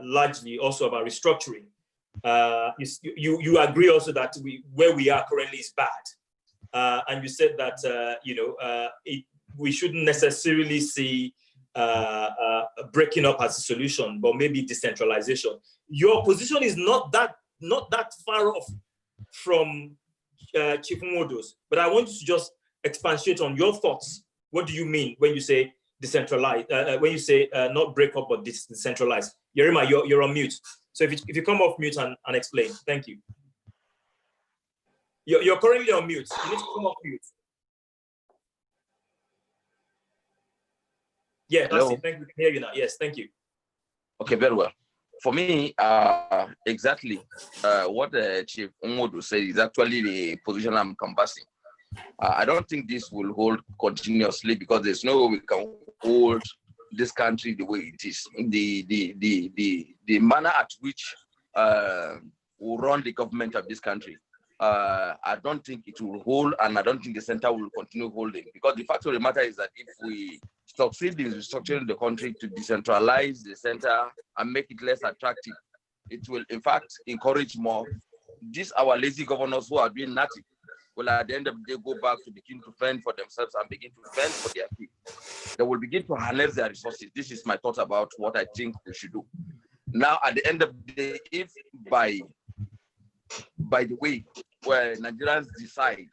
largely also about restructuring. You agree also that where we are currently is bad, and you said that we shouldn't necessarily see breaking up as a solution, but maybe decentralization. Your position is not that far off from Chief Nwodo's, but I want you to just expatiate on your thoughts. What do you mean when you say decentralized? When you say not break up but decentralized? Yerima, you're on mute. So if you come off mute and explain, thank you. You're currently on mute. You need to come off mute. Yeah, that's Hello? it. Thank you. We can hear you now. Yes, thank you. Okay, very well. For me, exactly what Chief Nwodo said is actually the position I'm canvassing. I don't think this will hold continuously because there's no way we can hold this country the way it is. The manner at which we run the government of this country, I don't think it will hold, and I don't think the center will continue holding, because the fact of the matter is that if we succeed in restructuring the country to decentralize the center and make it less attractive, it will in fact encourage more. These our lazy governors who are doing nothing will at the end of the day go back to begin to fend for themselves and begin to fend for their people. They will begin to harness their resources. This is my thought about what I think we should do. Now, at the end of the day, if by the way, where Nigerians decide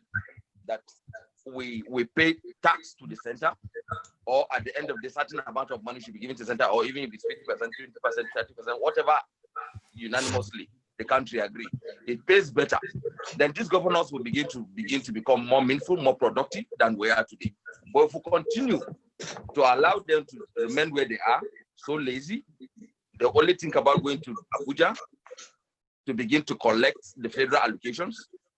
that we pay tax to the center, or at the end of the certain amount of money should be given to the center, or even if it's 50%, 20%, 30%, whatever, unanimously the country agree, it pays better, then these governors will begin to become more meaningful, more productive than we are today. But if we continue to allow them to remain where they are, so lazy, they only think about going to Abuja to begin to collect the federal allocations,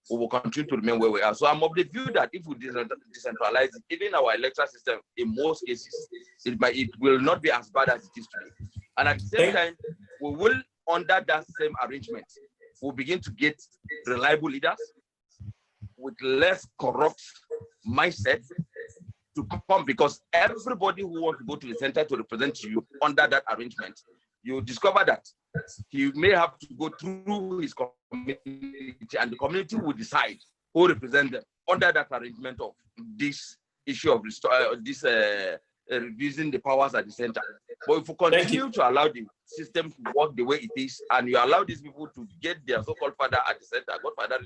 we will continue to remain where we are. So I'm of the view that if we decentralize it, even our electoral system, in most cases, it will not be as bad as it is today. And at the same time, we will, under that same arrangement, we'll begin to get reliable leaders with less corrupt mindset to come, because everybody who wants to go to the center to represent you under that arrangement, you discover that he may have to go through his community, and the community will decide who represents them under that arrangement of this issue of reducing the powers at the center. But if we continue to allow the system to work the way it is, and you allow these people to get their so-called father at the center, godfather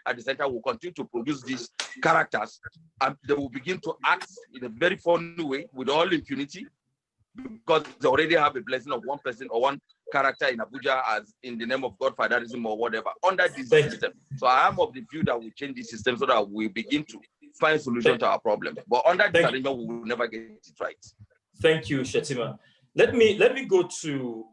at the center, will continue to produce these characters, and they will begin to act in a very funny way with all impunity, because they already have a blessing of one person or one character in Abuja as in the name of godfatherism or whatever under this system. So I am of the view that we change the system so that we begin to find solution to our problem. But under this arrangement, we will never get it right. Thank you, Shetima. Let me go to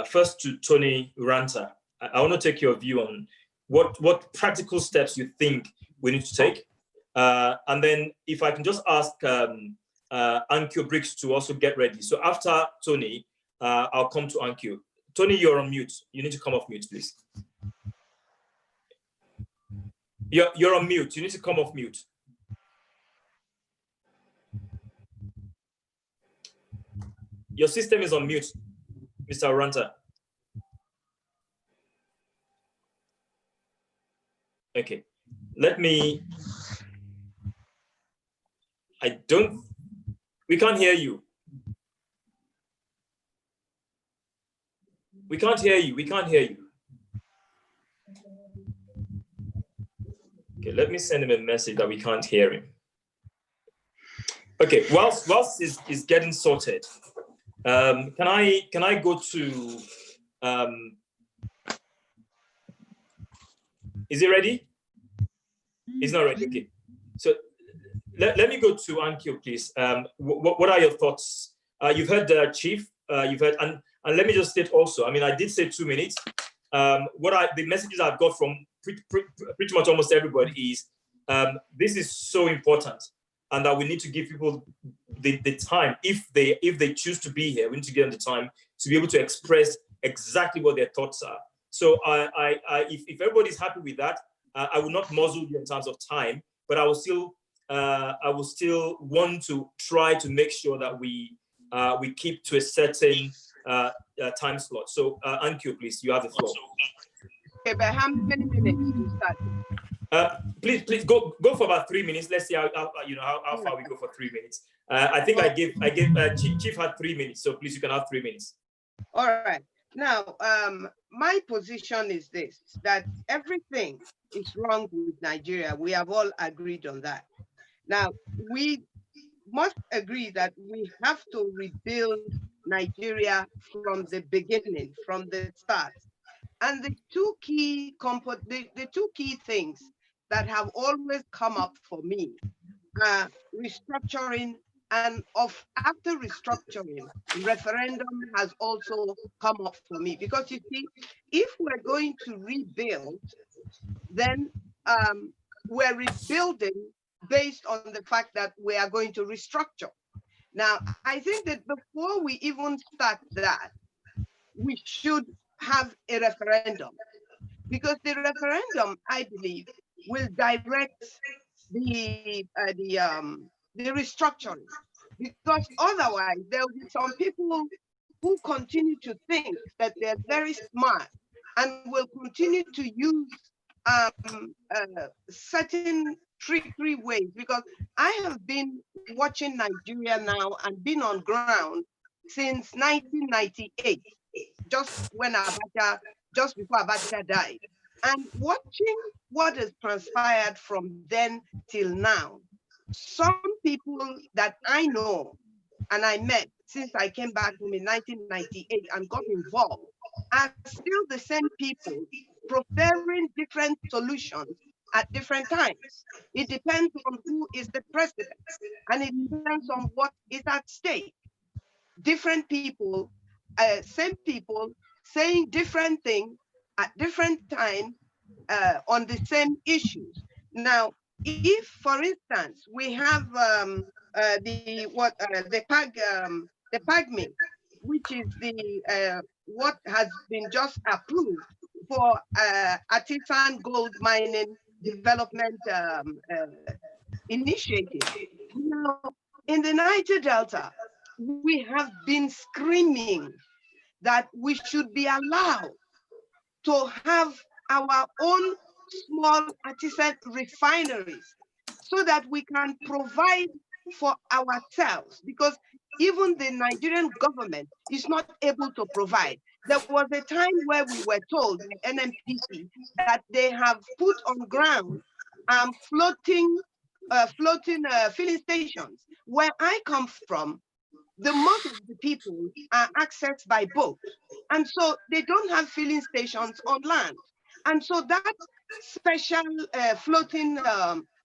first to Tony Ranta. I want to take your view on what practical steps you think we need to take, and then if I can just ask Ankyo Briggs to also get ready. So after Tony, I'll come to Ankyo. Tony, you're on mute. You need to come off mute, please. You're on mute. You need to come off mute. Your system is on mute, Mr. Ranta. Okay, we can't hear you. We can't hear you. Okay, let me send him a message that we can't hear him. Okay, whilst is getting sorted, can I go to is he ready? He's not ready. Okay, so let me go to Ankyo, please. What are your thoughts? You've heard the chief. You've heard, and let me just state also. I mean, I did say 2 minutes. The messages I've got from pretty much almost everybody is this is so important, and that we need to give people the time. If they choose to be here, we need to give them the time to be able to express exactly what their thoughts are. So if everybody's happy with that, I will not muzzle you in terms of time, but I will still want to try to make sure that we keep to a certain time slot. So Ankyo, please, you have the floor. Okay, but how many minutes do you start? Please go for about 3 minutes. Let's see how far we go for 3 minutes. I think I gave Chief had 3 minutes, so please, you can have 3 minutes. All right. Now, my position is this, that everything is wrong with Nigeria. We have all agreed on that. Now, we must agree that we have to rebuild Nigeria from the beginning, from the start. And the two key things that have always come up for me are restructuring, and after restructuring, referendum has also come up for me. Because you see, if we're going to rebuild, then we're rebuilding based on the fact that we are going to restructure. Now, I think that before we even start that, we should have a referendum, because the referendum, I believe, will direct the restructuring. Because otherwise, there will be some people who continue to think that they're very smart and will continue to use certain trickery ways. Because I have been watching Nigeria now and been on ground since 1998, just before Abacha died, and watching what has transpired from then till now. Some people that I know and I met since I came back home in 1998 and got involved are still the same people preferring different solutions at different times. It depends on who is the president, and it depends on what is at stake. Different people, same people saying different things at different times on the same issues. Now, if, for instance, we have the PAGMI, which is the what has been just approved for artisan gold mining development initiative. Now, in the Niger Delta, we have been screaming that we should be allowed to have our own small artisan refineries so that we can provide for ourselves, because even the Nigerian government is not able to provide. There was a time where we were told by NMPC that they have put on ground floating filling stations. Where I come from, most of the people are accessed by boat, and so they don't have filling stations on land. And so that special floating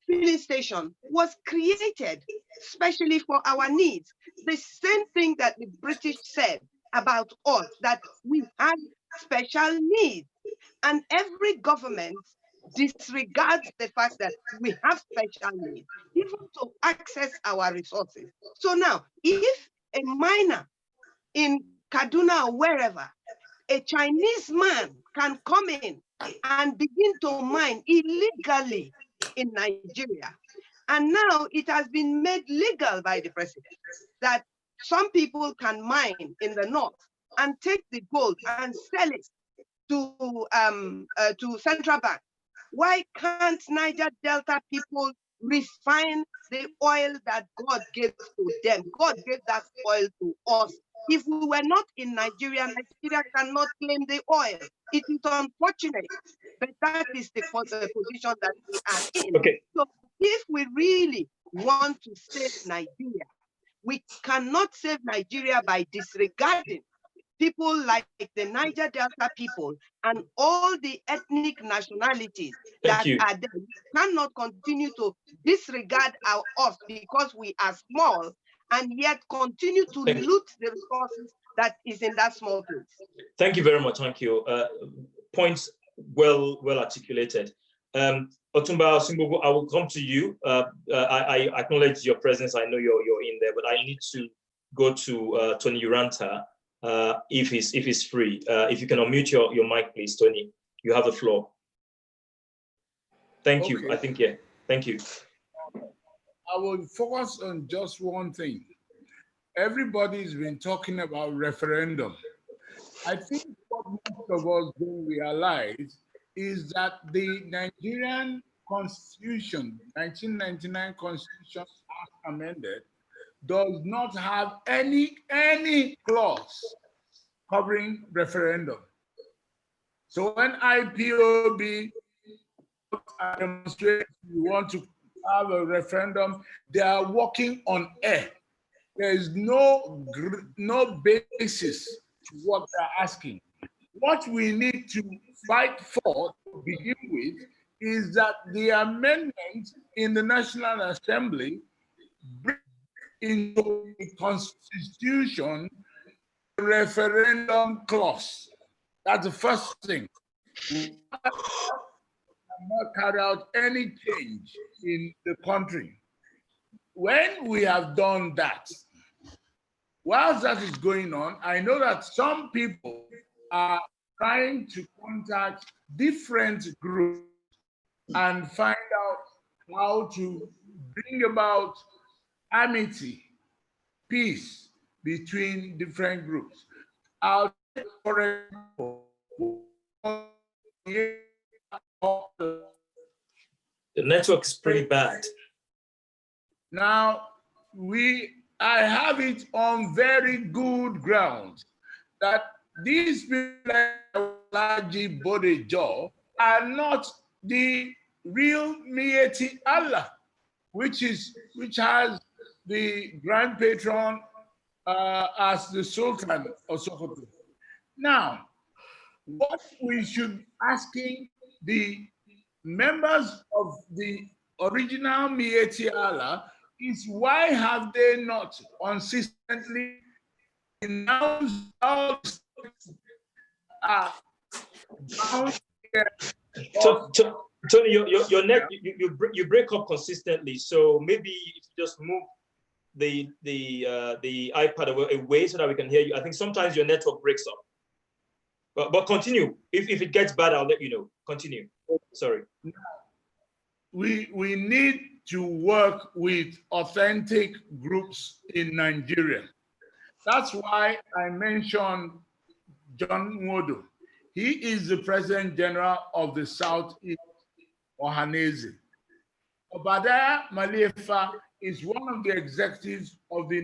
filling station was created specially for our needs. The same thing that the British said about us, that we had special needs, and every government disregards the fact that we have special needs, even to access our resources. So now, if a miner in Kaduna or wherever, a Chinese man can come in and begin to mine illegally in Nigeria, and now it has been made legal by the president that some people can mine in the north and take the gold and sell it to Central Bank. Why can't Niger Delta people refine the oil that God gave to them? God gave that oil to us. If we were not in Nigeria, Nigeria cannot claim the oil. It is unfortunate, but that is the position that we are in. Okay. So if we really want to save Nigeria, we cannot save Nigeria by disregarding people like the Niger Delta people and all the ethnic nationalities that are there. We cannot continue to disregard us because we are small and yet continue to loot the resources that is in that small place. Thank you very much. Thank you. Points well articulated. Otumba Simbogo, I will come to you. I acknowledge your presence. I know you're in there, but I need to go to Tony Uranta if he's free. If you can unmute your mic, please, Tony. You have the floor. Thank you. I think, yeah. Thank you. I will focus on just one thing. Everybody's been talking about referendum. I think what most of us don't realize is that the Nigerian Constitution, 1999 Constitution as amended, does not have any clause covering referendum. So when IPOB demonstrate we want to have a referendum, they are working on air. There is no basis to what they're asking. What we need to fight for to begin with is that the amendment in the National Assembly bring into the Constitution a referendum clause. That's the first thing. We cannot carry out any change in the country. When we have done that, whilst that is going on, I know that some people are trying to contact different groups and find out how to bring about amity, peace between different groups. I'll take for example, the network is pretty bad. Now, I have it on very good grounds that these people like Bodejo are not the real Mieti Allah, which has the grand patron as the Sultan of Sokoto. Now, what we should be asking the members of the original Mieti Allah is, why have they not consistently announced all the Tony, your neck, you break up consistently. So maybe if you just move the iPad away so that we can hear you. I think sometimes your network breaks up. But continue. If it gets bad, I'll let you know. Continue. Sorry. We need to work with authentic groups in Nigeria. That's why I mentioned John Nwodo. He is the President General of the Southeast Ohanese. Obadiah Malefa is one of the executives of the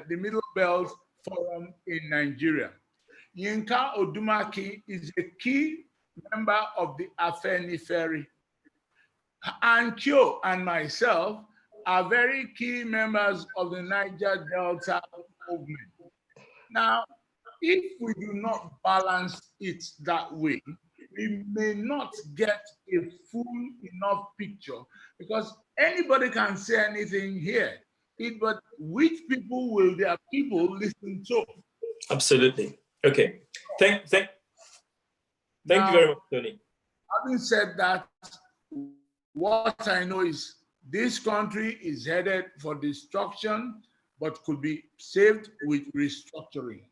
Middle Belt Forum in Nigeria. Yinka Odumaki is a key member of the Afenifere. Ankyo and myself are very key members of the Niger Delta movement. Now, if we do not balance it that way, we may not get a full enough picture, because anybody can say anything here, but which people will their people listen to? Absolutely. Okay. Thank you very much, Tony. Having said that, what I know is this country is headed for destruction, but could be saved with restructuring.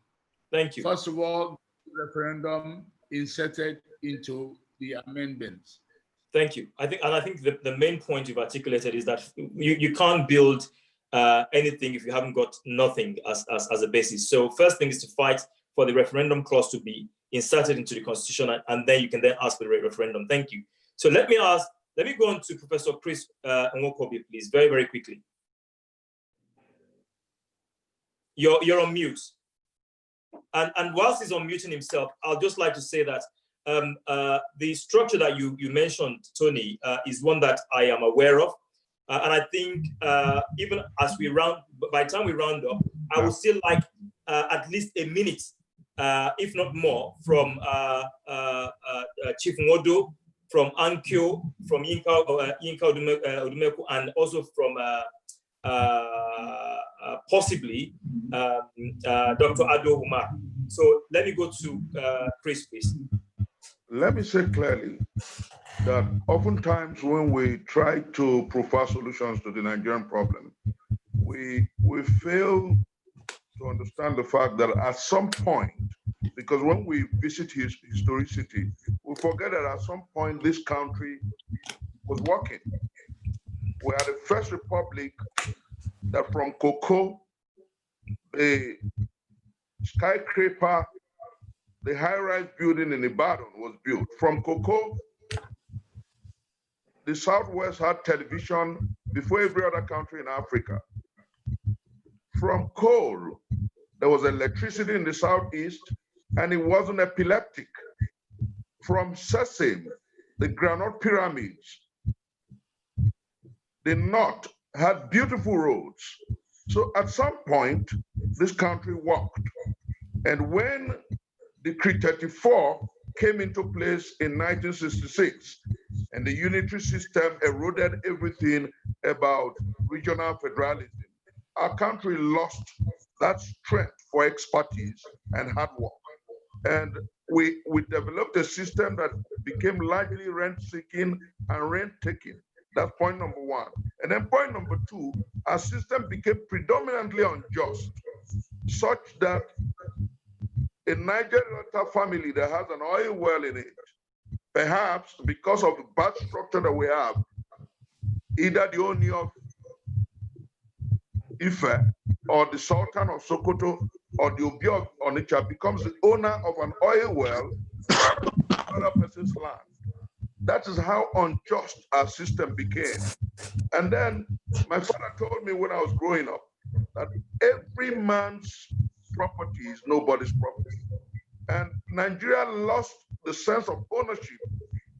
Thank you. First of all, referendum inserted into the amendments. Thank you. I think the main point you've articulated is that you can't build anything if you haven't got nothing as a basis. So first thing is to fight for the referendum clause to be inserted into the Constitution, and then you can then ask for the referendum. Thank you. So let me go on to Professor Chris Nwokobi, please, very, very quickly. You're on mute. And whilst he's unmuting himself, I'll just like to say that the structure that you mentioned, Tony, is one that I am aware of. And I think even as by the time we round up, I would still like at least a minute, if not more, from Chief Nwodo, from Ankyo, from Yinka Odumeku, and also from possibly Dr. Ado Umar. So let me go to Chris, please. Let me say clearly that oftentimes when we try to provide solutions to the Nigerian problem, we fail to understand the fact that at some point, because when we visit historicity, we forget that at some point this country was working. We had the first republic that from cocoa, the skyscraper, the high-rise building in Ibadan was built. From cocoa, the Southwest had television before every other country in Africa. From coal, there was electricity in the southeast, and it wasn't epileptic. From Sesame, the granite pyramids, the north had beautiful roads. So at some point, this country walked. And when Decree 34 came into place in 1966, and the unitary system eroded everything about regional federalism, our country lost that strength for expertise and hard work. And we developed a system that became largely rent-seeking and rent-taking. That's point number one. And then point number two, our system became predominantly unjust, such that a Niger Delta family that has an oil well in it, perhaps because of the bad structure that we have, either the owner of Ife or the Sultan of Sokoto or the Obi of Onitsha becomes the owner of an oil well on another person's land. That is how unjust our system became. And then my father told me when I was growing up that every man's property is nobody's property. And Nigeria lost the sense of ownership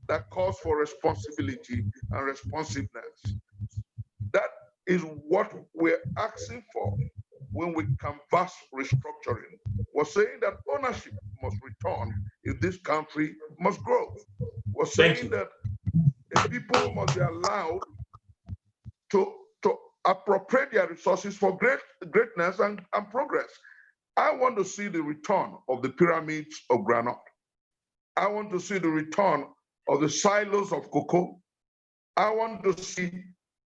that calls for responsibility and responsiveness. That is what we're asking for when we canvass restructuring. We're saying that ownership must return if this country must grow. We're saying that the people must be allowed to appropriate their resources for greatness and progress. I want to see the return of the pyramids of granite. I want to see the return of the silos of cocoa. I want to see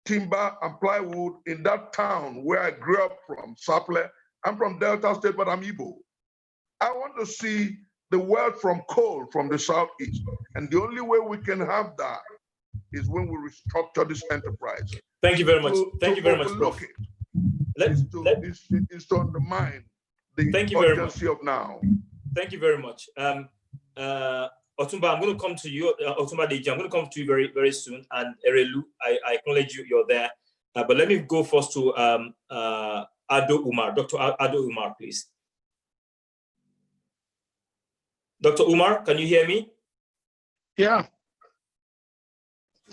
timber and plywood in that town where I grew up from, Saple. I'm from Delta State, but I'm Igbo. I want to see the wealth from coal from the southeast. And the only way we can have that is when we restructure this enterprise. Thank you very much. Thank you very much, Prof. Is to undermine the urgency of now. Thank you very much. Otumba, I'm going to come to you. Otumba Deji, I'm going to come to you very, very soon. And Erelu, I acknowledge you're there. But let me go first to Ado Umar. Dr. Ado Umar, please. Dr. Umar, can you hear me? Yeah.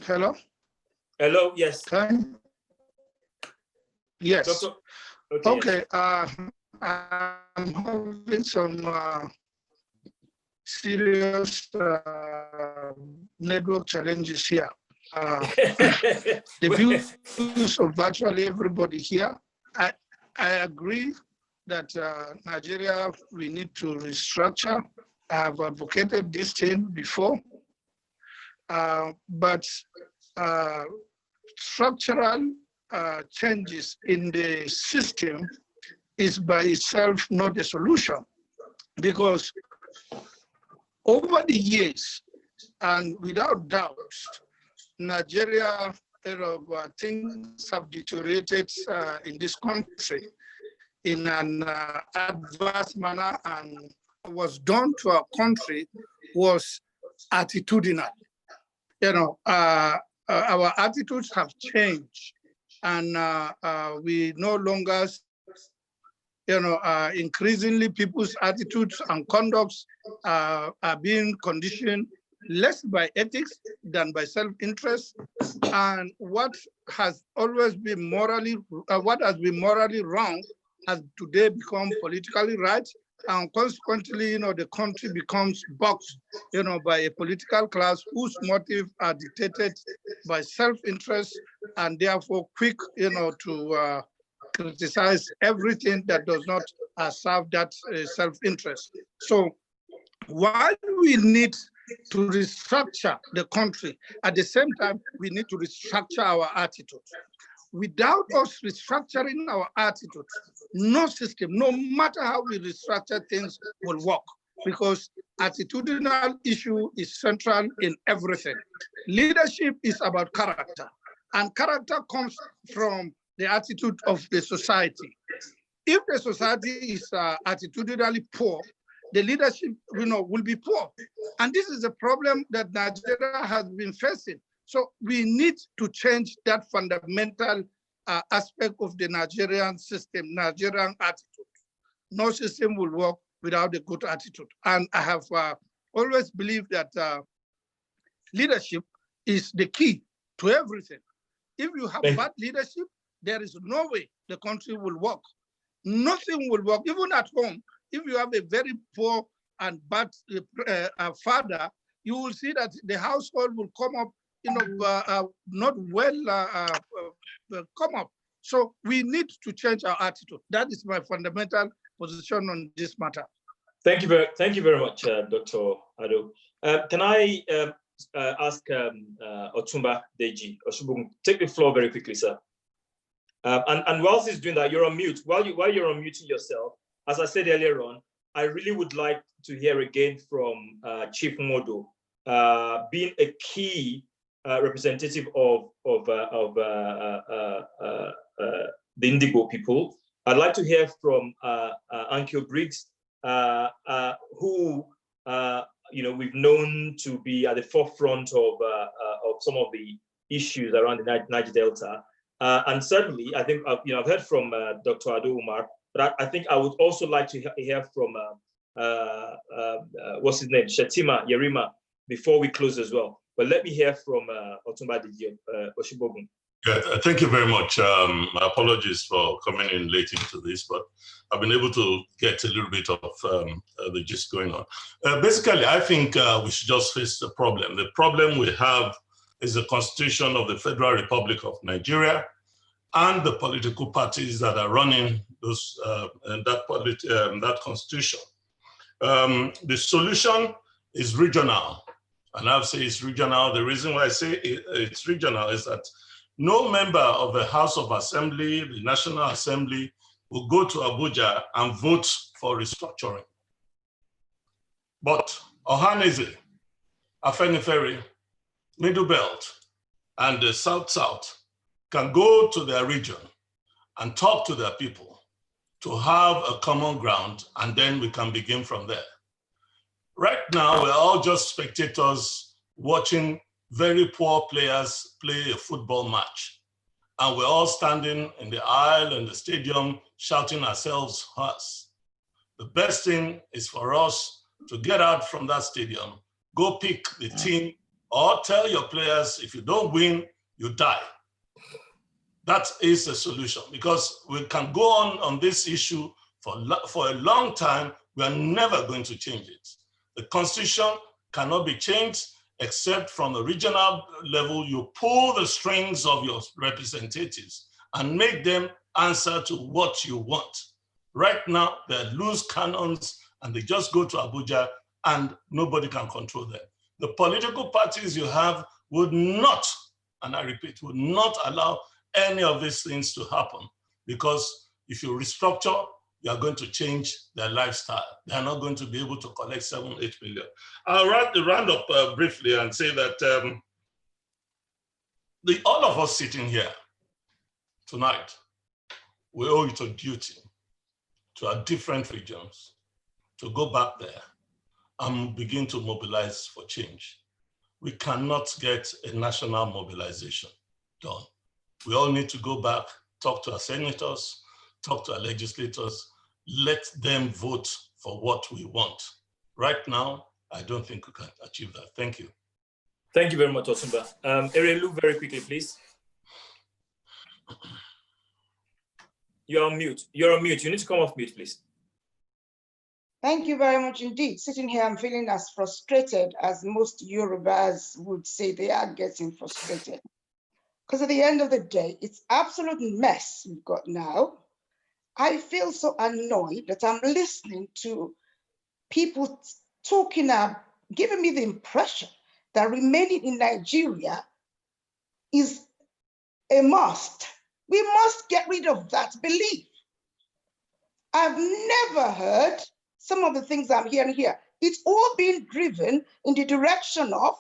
Hello? Hello, yes. Yes. Doctor, okay. Yes. I'm having some serious network challenges here. The views of virtually everybody here. I agree that Nigeria, we need to restructure. I have advocated this thing before, but structural changes in the system is by itself not a solution, because over the years, and without doubt, Nigeria, things have deteriorated in this country in an adverse manner, and was done to our country was attitudinal. Our attitudes have changed, and we no longer, increasingly people's attitudes and conducts are being conditioned less by ethics than by self-interest, and what has always been morally, wrong has today become politically right, and consequently, the country becomes boxed, by a political class whose motives are dictated by self-interest and therefore quick, to criticize everything that does not serve that self-interest. So while we need to restructure the country, at the same time, we need to restructure our attitudes. Without us restructuring our attitudes, no system, no matter how we restructure things, will work, because attitudinal issue is central in everything. Leadership is about character, and character comes from the attitude of the society. If the society is attitudinally poor, the leadership will be poor. And this is a problem that Nigeria has been facing. So we need to change that fundamental aspect of the Nigerian system, Nigerian attitude. no system will work without a good attitude. And I have always believed that leadership is the key to everything. If you have bad leadership, there is no way the country will work. Nothing will work, even at home. If you have a very poor and bad father, you will see that the household will come up, not well come up. So we need to change our attitude. That is my fundamental position on this matter. Thank you very much, Dr. Ado. Can I ask Otumba Deji Oshubogun, take the floor very quickly, sir. And whilst he's doing that, you're on mute. While you're unmuting yourself, as I said earlier on, I really would like to hear again from Chief Modo, being a key representative of the Indigo people. I'd like to hear from Ankyo Briggs, who we've known to be at the forefront of some of the issues around the Niger Delta. And certainly, I think I've heard from Dr. Ado Umar, but I think I would also like to hear from what's his name, Shetima Yerima, before we close as well. But let me hear from Otumba Deji Oshubogun. Yeah, thank you very much. My apologies for coming in late into this, but I've been able to get a little bit of the gist going on. Basically, I think we should just face the problem. The problem we have is the Constitution of the Federal Republic of Nigeria and the political parties that are running those that Constitution. The solution is regional, and I'll say it's regional. The reason why I say it's regional is that no member of the House of Assembly, the National Assembly, will go to Abuja and vote for restructuring. But Ohaneze, Afenifere, Middle Belt, and the South-South can go to their region and talk to their people to have a common ground, and then we can begin from there. Right now, we're all just spectators watching very poor players play a football match. And we're all standing in the aisle and the stadium shouting ourselves hoarse. The best thing is for us to get out from that stadium, go pick the team, or tell your players, if you don't win, you die. That is the solution, because we can go on this issue for a long time. We are never going to change it. The Constitution cannot be changed except from the regional level. You pull the strings of your representatives and make them answer to what you want. Right now, they're loose cannons and they just go to Abuja and nobody can control them. The political parties you have would not, and I repeat, would not allow any of these things to happen, because if you restructure, you are going to change their lifestyle. They are not going to be able to collect 7-8 million. I'll round up briefly and say that all of us sitting here tonight, we owe it a duty to our different regions to go back there and begin to mobilize for change. We cannot get a national mobilization done. We all need to go back, talk to our senators, talk to our legislators, let them vote for what we want. Right now, I don't think we can achieve that. Thank you. Thank you very much, Otumba. Erelu, very quickly, please. You're on mute. You're on mute. You need to come off mute, please. Thank you very much indeed. Sitting here, I'm feeling as frustrated as most Yorubas would say they are getting frustrated. Because at the end of the day, it's absolute mess we've got now. I feel so annoyed that I'm listening to people talking giving me the impression that remaining in Nigeria is a must. We must get rid of that belief. I've never heard some of the things I'm hearing here. It's all being driven in the direction of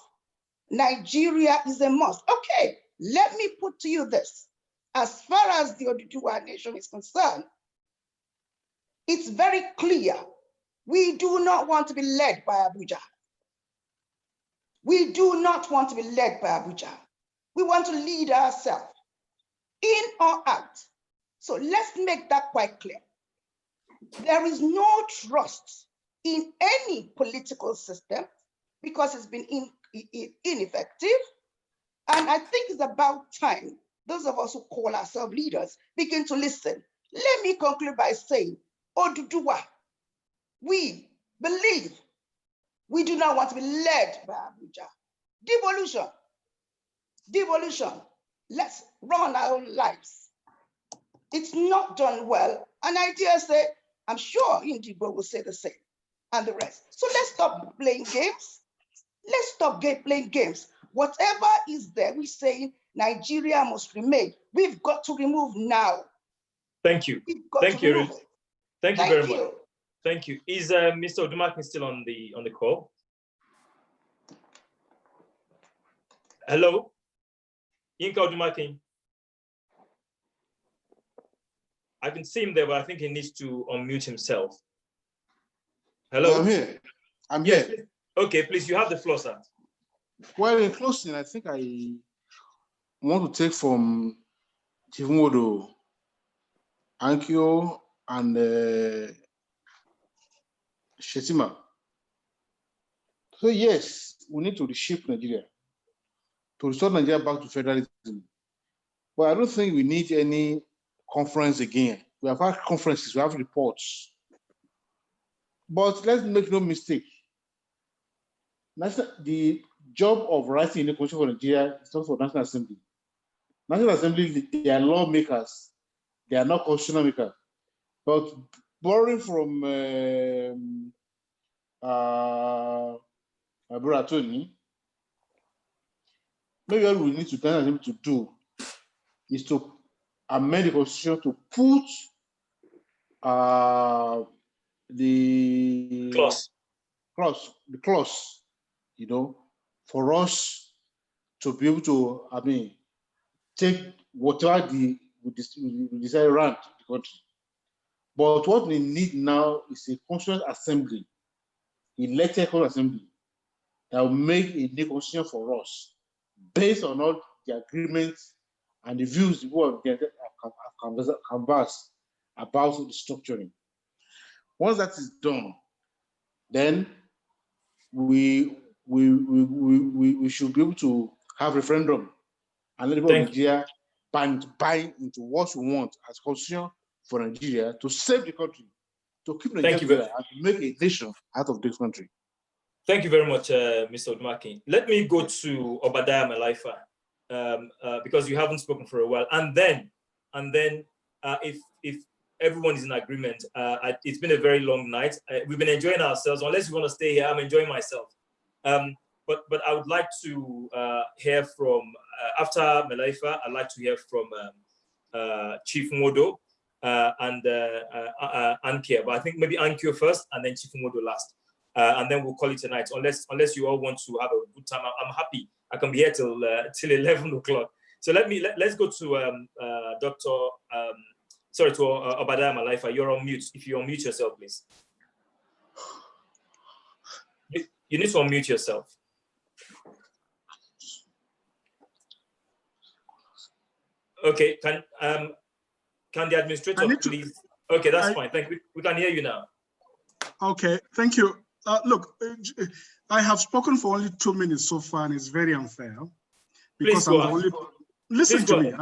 Nigeria is a must. Okay, let me put to you this. As far as the Oduduwa nation is concerned, it's very clear. We do not want to be led by Abuja. We do not want to be led by Abuja. We want to lead ourselves, in or out. So let's make that quite clear. There is no trust in any political system because it's been ineffective. And I think it's about time those of us who call ourselves leaders begin to listen. Let me conclude by saying, Oduduwa, we believe we do not want to be led by Abuja. Devolution, devolution. Let's run our own lives. It's not done well. And I dare say, I'm sure Indigo will say the same and the rest. So let's stop playing games. Let's stop playing games. Whatever is there, we say Nigeria must remain. We've got to remove now. Thank you. Thank you. Thank you very much. Thank you. Is Mr. Odumakin still on the call? Hello, Yinka Odumakin. I can see him there, but I think he needs to unmute himself. Hello. I'm here. I'm yes. here. Okay, please, you have the floor, sir. Well, in closing, I think I want to take from Chifmodo, Ankyo, and Shetima. So yes, we need to reshape Nigeria, to restore Nigeria back to federalism. But I don't think we need any conference again. We have had conferences, we have reports. But let's make no mistake. The job of writing the constitution for Nigeria is not for National Assembly. National Assembly, they are lawmakers. They are not constitutional makers. But borrowing from Brother Tony, maybe what we need to do is to amend the constitution to put the clause, you know, for us to be able to, take whatever we decide around the country. But what we need now is a constituent assembly, elected constituent assembly, that will make a new constitution for us based on all the agreements and the views the world have canvassed about the structuring. Once that is done, then we should be able to have referendum and let people of Nigeria buy into what we want as constitution for Nigeria to save the country, to keep Nigeria together and to make a nation out of this country. Thank you very much, Mr. Odumakin. Let me go to Obadiah Malaifa because you haven't spoken for a while, and then if everyone is in agreement, it's been a very long night. We've been enjoying ourselves. Unless you want to stay here, I'm enjoying myself. But I would like to hear from after Malaifa. I'd like to hear from Chief Modo and Ankyo. But I think maybe Ankyo first, and then Chief Modo last. And then we'll call it a night, unless you all want to have a good time. I'm happy. I can be here till 11 o'clock. So let's go to Obadiah Malaifa. You're on mute. If you unmute yourself, please. You need to unmute yourself. Okay. Can the administrator please? Okay, that's fine. Thank you. We can hear you now. Okay. Thank you. Look, I have spoken for only 2 minutes so far, and it's very unfair because I'm only. Listen to me.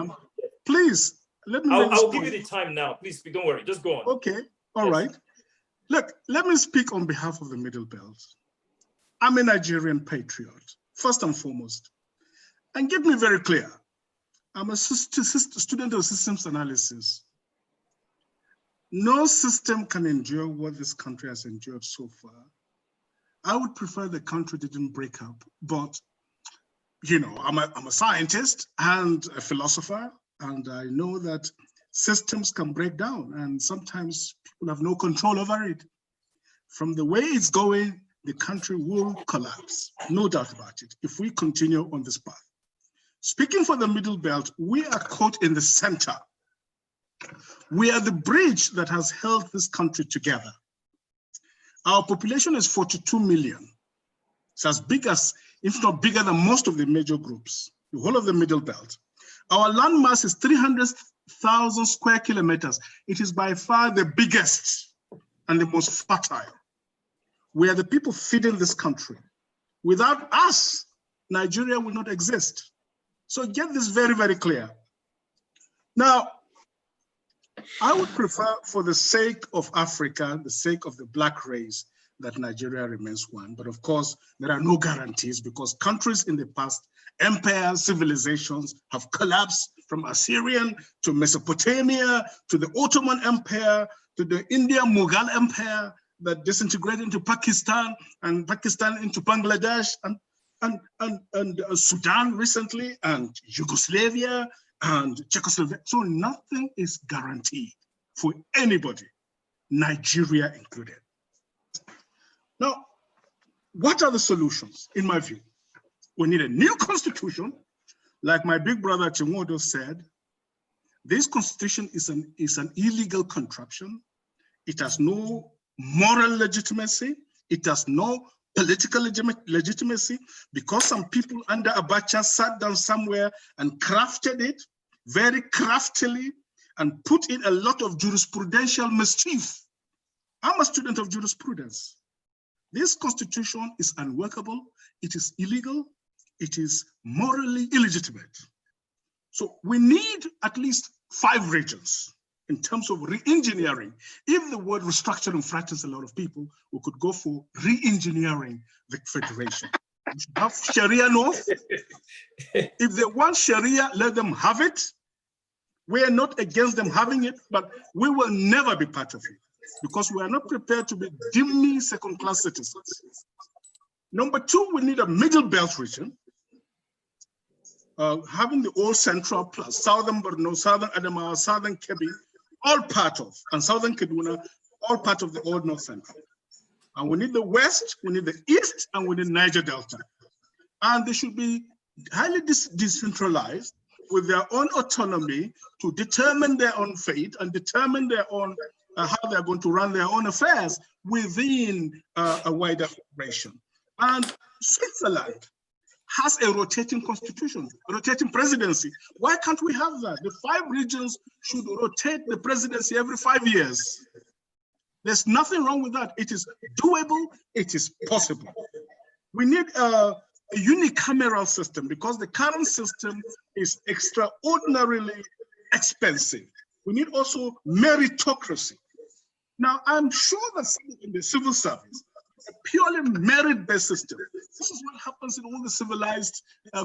Please let me. I'll give you the time now. Please, don't worry. Just go on. Okay. All right. Look, let me speak on behalf of the Middle Belt. I'm a Nigerian patriot, first and foremost, and get me very clear. I'm a student of systems analysis. No system can endure what this country has endured so far. I would prefer the country didn't break up, but you know, I'm a scientist and a philosopher, and I know that systems can break down, and sometimes people have no control over it. From the way it's going, the country will collapse, no doubt about it, if we continue on this path. Speaking for the Middle Belt, we are caught in the center. We are the bridge that has held this country together. Our population is 42 million. It's as big as, if not bigger than most of the major groups, the whole of the Middle Belt. Our landmass is 300,000 square kilometers. It is by far the biggest and the most fertile. We are the people feeding this country. Without us, Nigeria will not exist. So get this very, very clear. Now, I would prefer, for the sake of Africa, the sake of the Black race, that Nigeria remains one. But of course, there are no guarantees because countries in the past, empires, civilizations have collapsed from Assyrian to Mesopotamia, to the Ottoman Empire, to the Indian Mughal Empire that disintegrated into Pakistan and Pakistan into Bangladesh and Sudan recently and Yugoslavia and Czechoslovakia. So nothing is guaranteed for anybody, Nigeria included. Now, what are the solutions, in my view? We need a new constitution. Like my big brother Chimodo said, this constitution is an illegal contraption. It has no moral legitimacy. It has no political legitimacy because some people under Abacha sat down somewhere and crafted it very craftily and put in a lot of jurisprudential mischief. I'm a student of jurisprudence. This constitution is unworkable, it is illegal, it is morally illegitimate. So we need at least 5 regions in terms of re-engineering. If the word restructuring frightens a lot of people, we could go for re-engineering the federation. We should have Sharia North. If they want Sharia, let them have it. We are not against them having it, but we will never be part of it because we are not prepared to be dimly second-class citizens. Number 2, we need a middle belt region, having the old central plus southern Borno, southern Adamawa, southern Kebbi, all part of, and southern Kaduna, all part of the old North Central. And we need the West, we need the East, and we need Niger Delta. And they should be highly decentralized with their own autonomy to determine their own fate and determine their own, how they're going to run their own affairs within a wider federation. And Switzerland has a rotating constitution, a rotating presidency. Why can't we have that? The 5 regions should rotate the presidency every 5 years. There's nothing wrong with that. It is doable, it is possible. We need a unicameral system because the current system is extraordinarily expensive. We need also meritocracy. Now, I'm sure that in the civil service, a purely merit-based system. This is what happens in all the civilized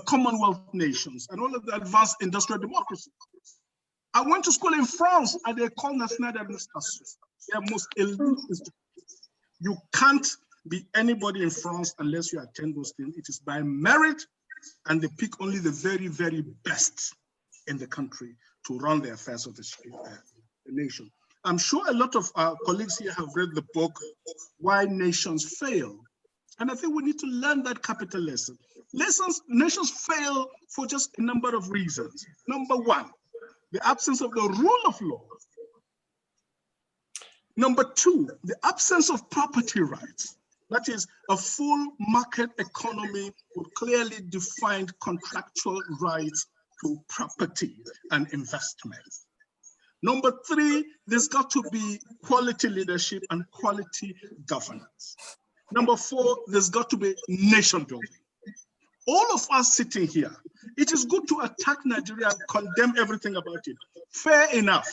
Commonwealth nations and all of the advanced industrial democracies. I went to school in France and they call National Administration. They are most elite institutions. You can't be anybody in France unless you attend those things. It is by merit and they pick only the very, very best in the country to run the affairs of the nation. I'm sure a lot of our colleagues here have read the book, Why Nations Fail. And I think we need to learn that capital lesson. Nations fail for just a number of reasons. Number 1, the absence of the rule of law. Number 2, the absence of property rights. That is a full market economy with clearly defined contractual rights to property and investment. Number 3, there's got to be quality leadership and quality governance. Number 4, there's got to be nation building. All of us sitting here, it is good to attack Nigeria and condemn everything about it. Fair enough.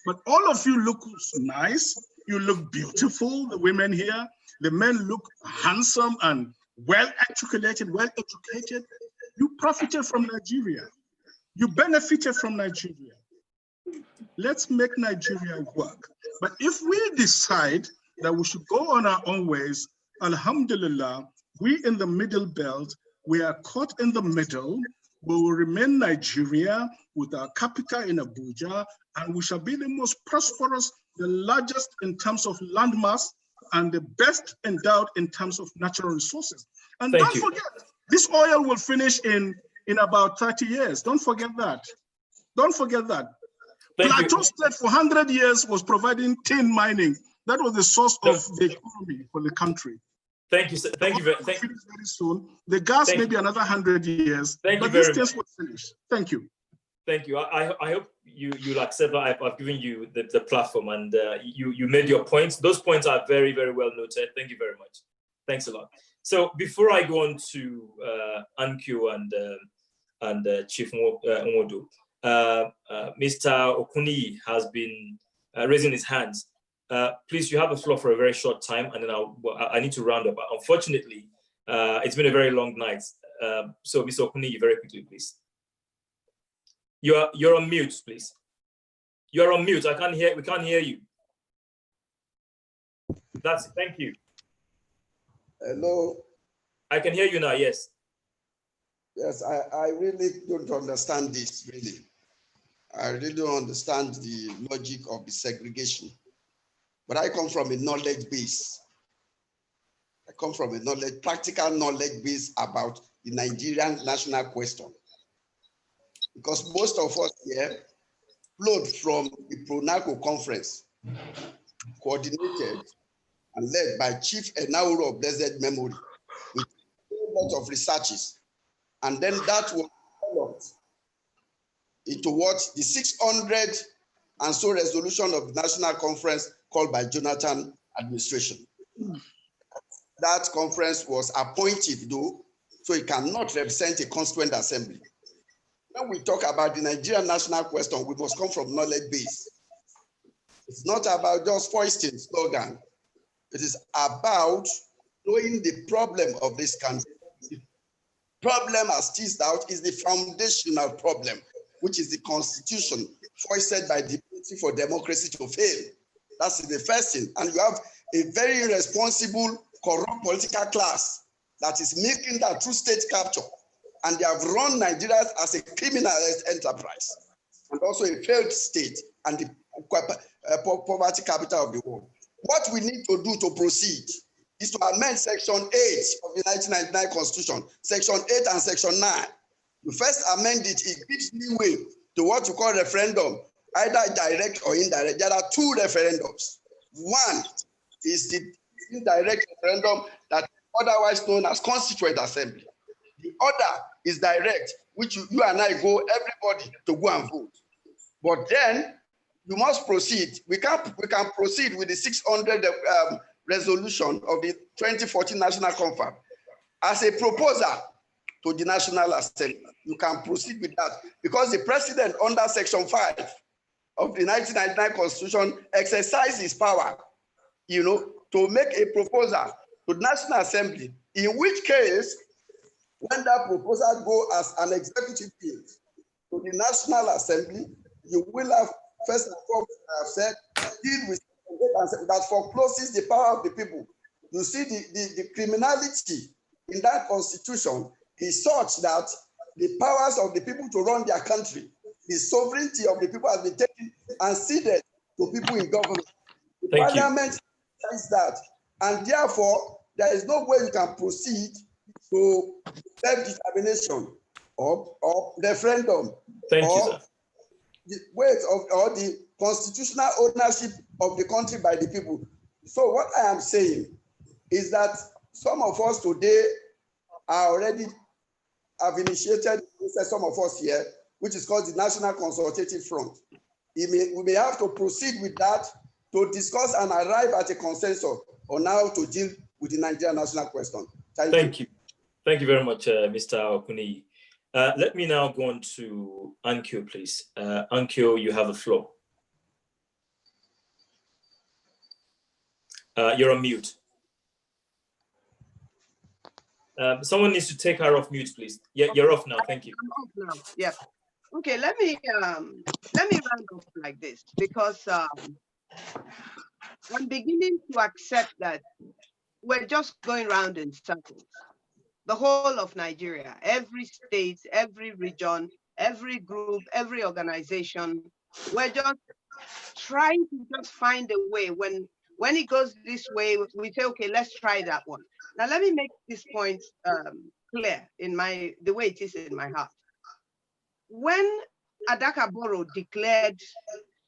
But all of you look nice, you look beautiful, the women here, the men look handsome and well-articulated, well-educated. You profited from Nigeria. You benefited from Nigeria. Let's make Nigeria work. But if we decide that we should go on our own ways, alhamdulillah, we in the middle belt, we are caught in the middle. We will remain Nigeria with our capital in Abuja, and we shall be the most prosperous, the largest in terms of landmass, and the best endowed in terms of natural resources. And don't forget, this oil will finish in about 30 years. Don't forget that. Don't forget that. Plateau State for 100 years was providing tin mining. That was the source of the economy for the country. Thank you. Thank you very soon. The gas maybe another 100 years. But these things will finish. Thank you. Thank you. I hope you'll accept that I've given you the platform, and you made your points. Those points are very, very well noted. Thank you very much. Thanks a lot. So before I go on to Ankyo and Chief Nwodo, Mr. Okuni has been raising his hands. Please, you have the floor for a very short time, and then I need to round up. Unfortunately, it's been a very long night. So Mr. Okuni, very quickly, please. You're on mute, please. You're on mute. We can't hear you. That's it. Thank you. Hello. I can hear you now. Yes. Yes, I really don't understand this, really. I really don't understand the logic of the segregation. But I come from a knowledge base. I come from a practical knowledge base about the Nigerian national question. Because most of us here flowed from the PRONACO conference, coordinated and led by Chief Enauro of blessed memory, with a lot of researches. And then that was developed into what the 600 and so resolution of the national conference called by Jonathan administration. That conference was appointed though, so it cannot represent a constituent assembly. When we talk about the Nigerian national question, we must come from knowledge base. It's not about just foisting slogan. It is about knowing the problem of this country. The problem as teased out is the foundational problem, which is the constitution foisted by the ability for democracy to fail. That's the first thing. And you have a very irresponsible, corrupt political class that is making that through state capture. And they have run Nigeria as a criminal enterprise and also a failed state and the poverty capital of the world. What we need to do to proceed is to amend Section 8 of the 1999 Constitution, Section 8 and Section 9. You first amend it, it gives leeway to what you call referendum, either direct or indirect. There are two referendums. One is the indirect referendum that is otherwise known as Constituent Assembly. The other is direct, which you and I go, everybody to go and vote. But then you must proceed. We can proceed with the 600 resolution of the 2014 National Conference as a proposal to the National Assembly. You can proceed with that because the president under Section 5 of the 1999 Constitution exercised his power, to make a proposal to the National Assembly, in which case, when that proposal go as an executive bill to the National Assembly, you will have, first and foremost, I have said, deal with that forecloses the power of the people. You see, the criminality in that constitution is such that the powers of the people to run their country, the sovereignty of the people has been taken and ceded to people in government. The parliament says that, and therefore, there is no way you can proceed to self-determination or referendum or the ways or the constitutional ownership of the country by the people. So what I am saying is that some of us today are already have initiated, some of us here, which is called the National Consultative Front. We may have to proceed with that to discuss and arrive at a consensus on how to deal with the Nigerian national question. Thank you. Thank you very much, Mr. Okuni. Let me now go on to Ankyo, please. Ankyo, you have the floor. You're on mute. Someone needs to take her off mute, please. Yeah, you're off now. Thank you. I'm off now. Yeah. Okay. Let me round off like this because I'm beginning to accept that we're just going round in circles. The whole of Nigeria, every state, every region, every group, every organization, we're just trying to just find a way. When it goes this way, we say, okay, let's try that one. Now, let me make this point clear in the way it is in my heart. When Adakaboro declared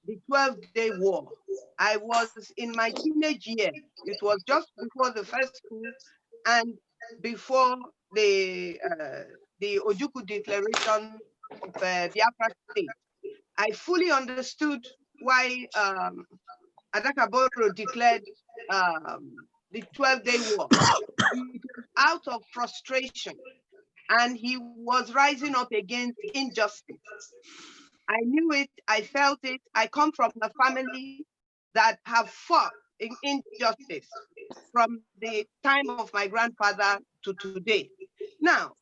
the 12-day war, I was in my teenage year. It was just before the first school and before the Ojukwu Declaration of Biafra State. I fully understood why Adakaboro declared the 12-day war. It was out of frustration, and he was rising up against injustice. I knew it, I felt it. I come from a family that have fought in injustice from the time of my grandfather to today. Now,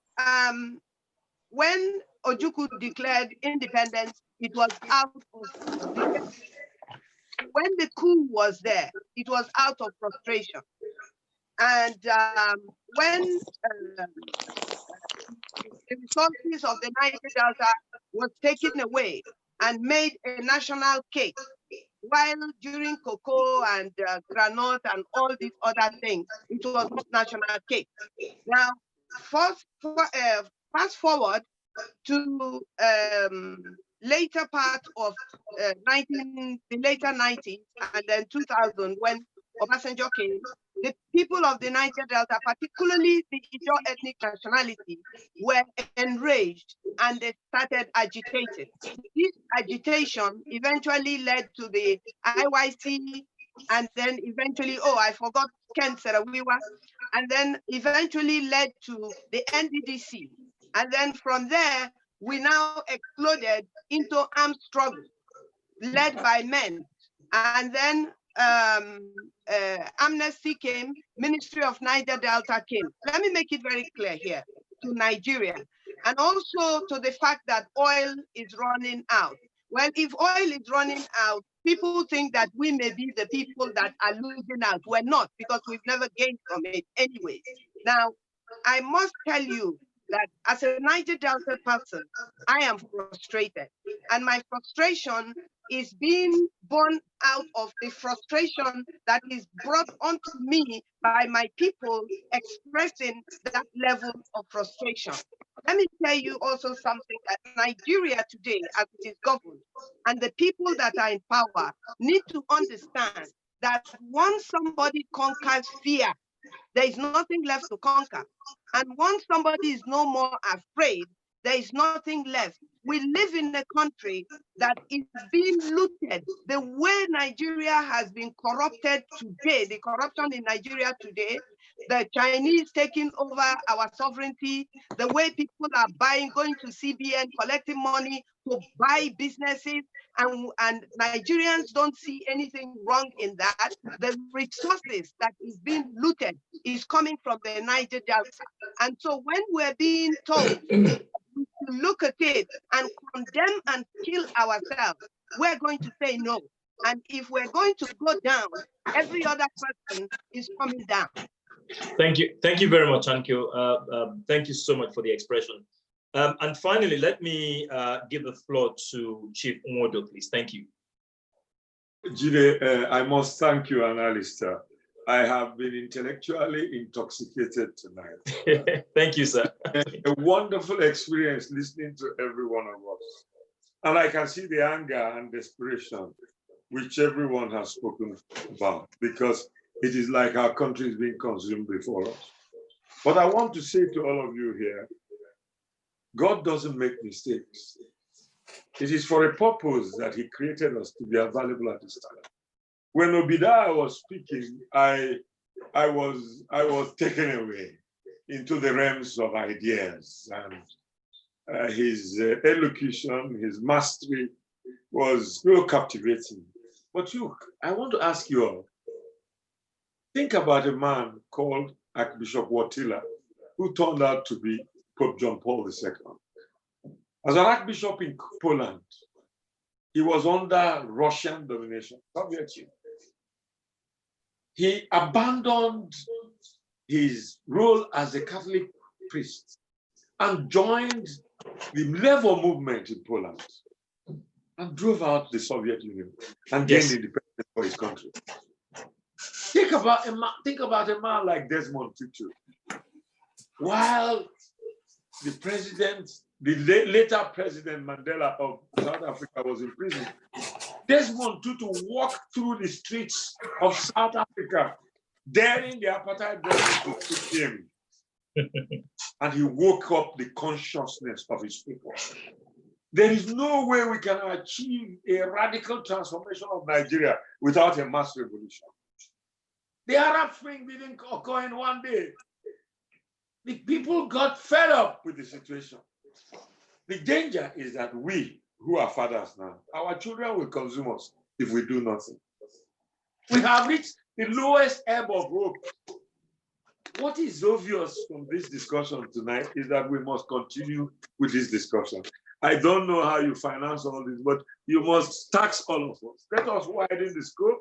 when Ojukwu declared independence, it was out of when the coup was there, it was out of frustration. And when the resources of the Niger Delta was taken away and made a national cake, while during cocoa and granite and all these other things, it was not national cake. Now, fast forward to later part of the later 90s and then 2000, when Obasanjo came, the people of the Niger Delta, particularly the Ijaw ethnic nationality, were enraged and they started agitating. This agitation eventually led to the IYC, and then eventually, oh, I forgot Ken Serawiwa, and then eventually led to the NDDC. And then from there, we now exploded into armed struggle led by men. And then Amnesty came, Ministry of Niger Delta came. Let me make it very clear here to Nigeria, and also to the fact that oil is running out. Well, if oil is running out, people think that we may be the people that are losing out. We're not, because we've never gained from it anyway. Now, I must tell you that as a Niger Delta person, I am frustrated. And my frustration is being born out of the frustration that is brought onto me by my people expressing that level of frustration. Let me tell you also something, that Nigeria today, as it is governed, and the people that are in power need to understand that once somebody conquers fear, there is nothing left to conquer. And once somebody is no more afraid, there is nothing left. We live in a country that is being looted. The way Nigeria has been corrupted today, the corruption in Nigeria today, the Chinese taking over our sovereignty, the way people are buying, going to CBN, collecting money to buy businesses, and Nigerians don't see anything wrong in that. The resources that is being looted is coming from the Niger Delta. And so when we're being told to look at it and condemn and kill ourselves, we're going to say no. And if we're going to go down, every other person is coming down. Thank you very much, Ankyo. Thank you so much for the expression. And finally, let me give the floor to Chief Nwodo, please. Thank you. Jide, I must thank you, Analyst. I have been intellectually intoxicated tonight. Thank you, sir. A wonderful experience listening to every one of us. And I can see the anger and desperation which everyone has spoken about, because it is like our country is being consumed before us. But I want to say to all of you here, God doesn't make mistakes. It is for a purpose that he created us to be available at this time. When Obadiah was speaking, I was taken away into the realms of ideas, and his elocution, his mastery was real captivating. But look, I want to ask you all, think about a man called Archbishop Wojtyla, who turned out to be Pope John Paul II. As an archbishop in Poland, he was under Russian domination, Soviet Union. He abandoned his role as a Catholic priest and joined the Levo movement in Poland and drove out the Soviet Union and gained independence for his country. Think about a man like Desmond Tutu. While the president, the later President Mandela of South Africa was in prison, Desmond Tutu walked through the streets of South Africa, daring the apartheid government to shoot him. And he woke up the consciousness of his people. There is no way we can achieve a radical transformation of Nigeria without a mass revolution. The Arab Spring didn't occur in one day. The people got fed up with the situation. The danger is that we, who are fathers now, our children will consume us if we do nothing. We have reached the lowest ebb of hope. What is obvious from this discussion tonight is that we must continue with this discussion. I don't know how you finance all this, but you must tax all of us. Let us widen the scope.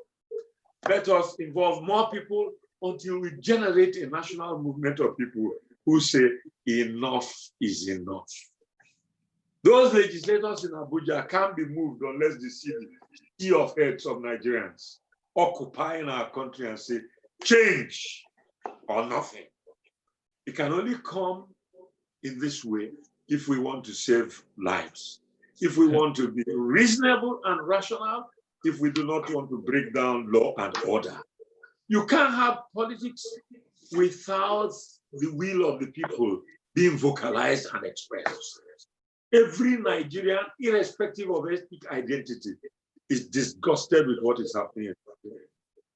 Let us involve more people until we generate a national movement of people who say enough is enough. Those legislators in Abuja can't be moved unless they see the sea of heads of Nigerians occupying our country and say, change or nothing. It can only come in this way if we want to save lives, if we want to be reasonable and rational, if we do not want to break down law and order. You can't have politics without the will of the people being vocalized and expressed. Every Nigerian, irrespective of ethnic identity, is disgusted with what is happening.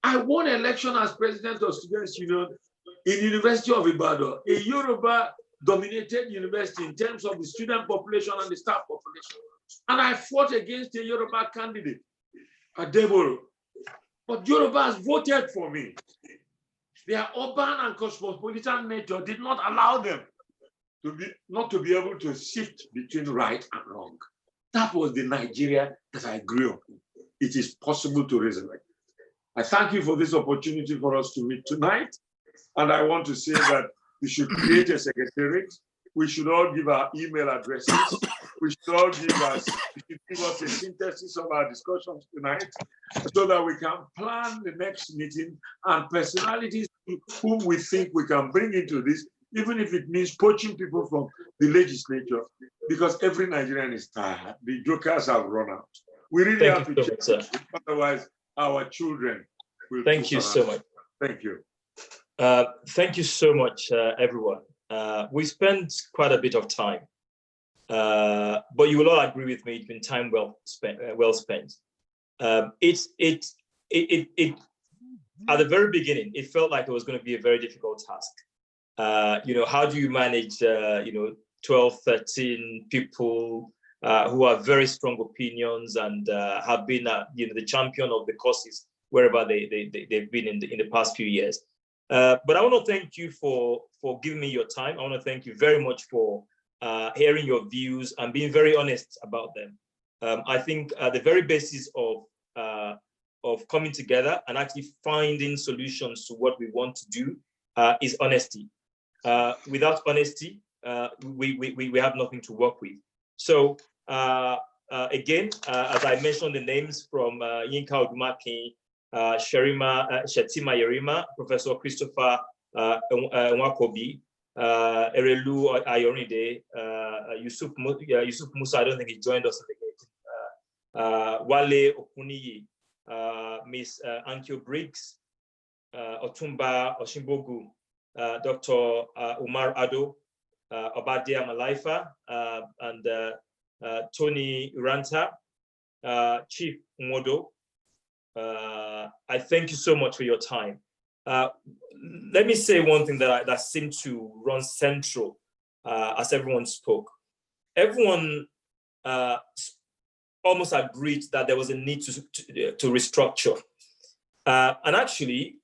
I won election as president of Students' Union in University of Ibadan, a Yoruba-dominated university in terms of the student population and the staff population. And I fought against a Yoruba candidate, Adeboro. But Yorubas voted for me. Their urban and cosmopolitan nature did not allow them not to be able to sift between right and wrong. That was the Nigeria that I grew up in. It is possible to resurrect. I thank you for this opportunity for us to meet tonight. And I want to say that we should create a secretariat. We should all give our email addresses. We should all give us a synthesis of our discussions tonight so that we can plan the next meeting and personalities whom we think we can bring into this, even if it means poaching people from the legislature, because every Nigerian is tired. The jokers have run out. We really have to change it, otherwise our children will. Thank you so much. Thank you. Thank you so much, everyone. We spent quite a bit of time, but you will all agree with me. It's been time well spent. At the very beginning, it felt like it was going to be a very difficult task. How do you manage 12, 13 people who have very strong opinions and have been the champion of the causes wherever they've been in the past few years. But I want to thank you for giving me your time. I want to thank you very much for hearing your views and being very honest about them. I think the very basis of coming together and actually finding solutions to what we want to do is honesty. Without honesty, we have nothing to work with. So again, as I mentioned the names from Yinka Odumaki, Shetima Yerima, Professor Christopher Nwakobi, Erelu Ayorinde, Yusuf Musa, I don't think he joined us in the game, Wale Okuniyi, Miss Ankyo Briggs, Otumba Oshimbogu, Dr. Umar Ado, Obadia Malaifa, and Tony Uranta, Chief Umodo. I thank you so much for your time. Let me say one thing that seemed to run central as everyone spoke. Everyone almost agreed that there was a need to restructure. And actually,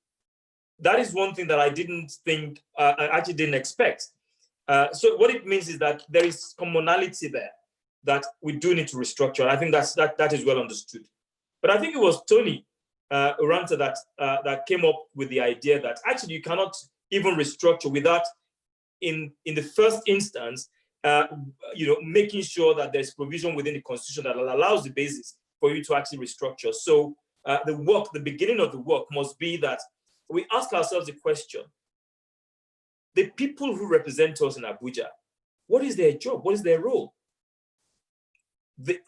that is one thing that I actually didn't expect. So what it means is that there is commonality there, that we do need to restructure. I think that is well understood. But I think it was Tony Uranta that came up with the idea that actually you cannot even restructure without, in the first instance, making sure that there's provision within the Constitution that allows the basis for you to actually restructure. So the beginning of the work must be that we ask ourselves the question: the people who represent us in Abuja, what is their job? What is their role?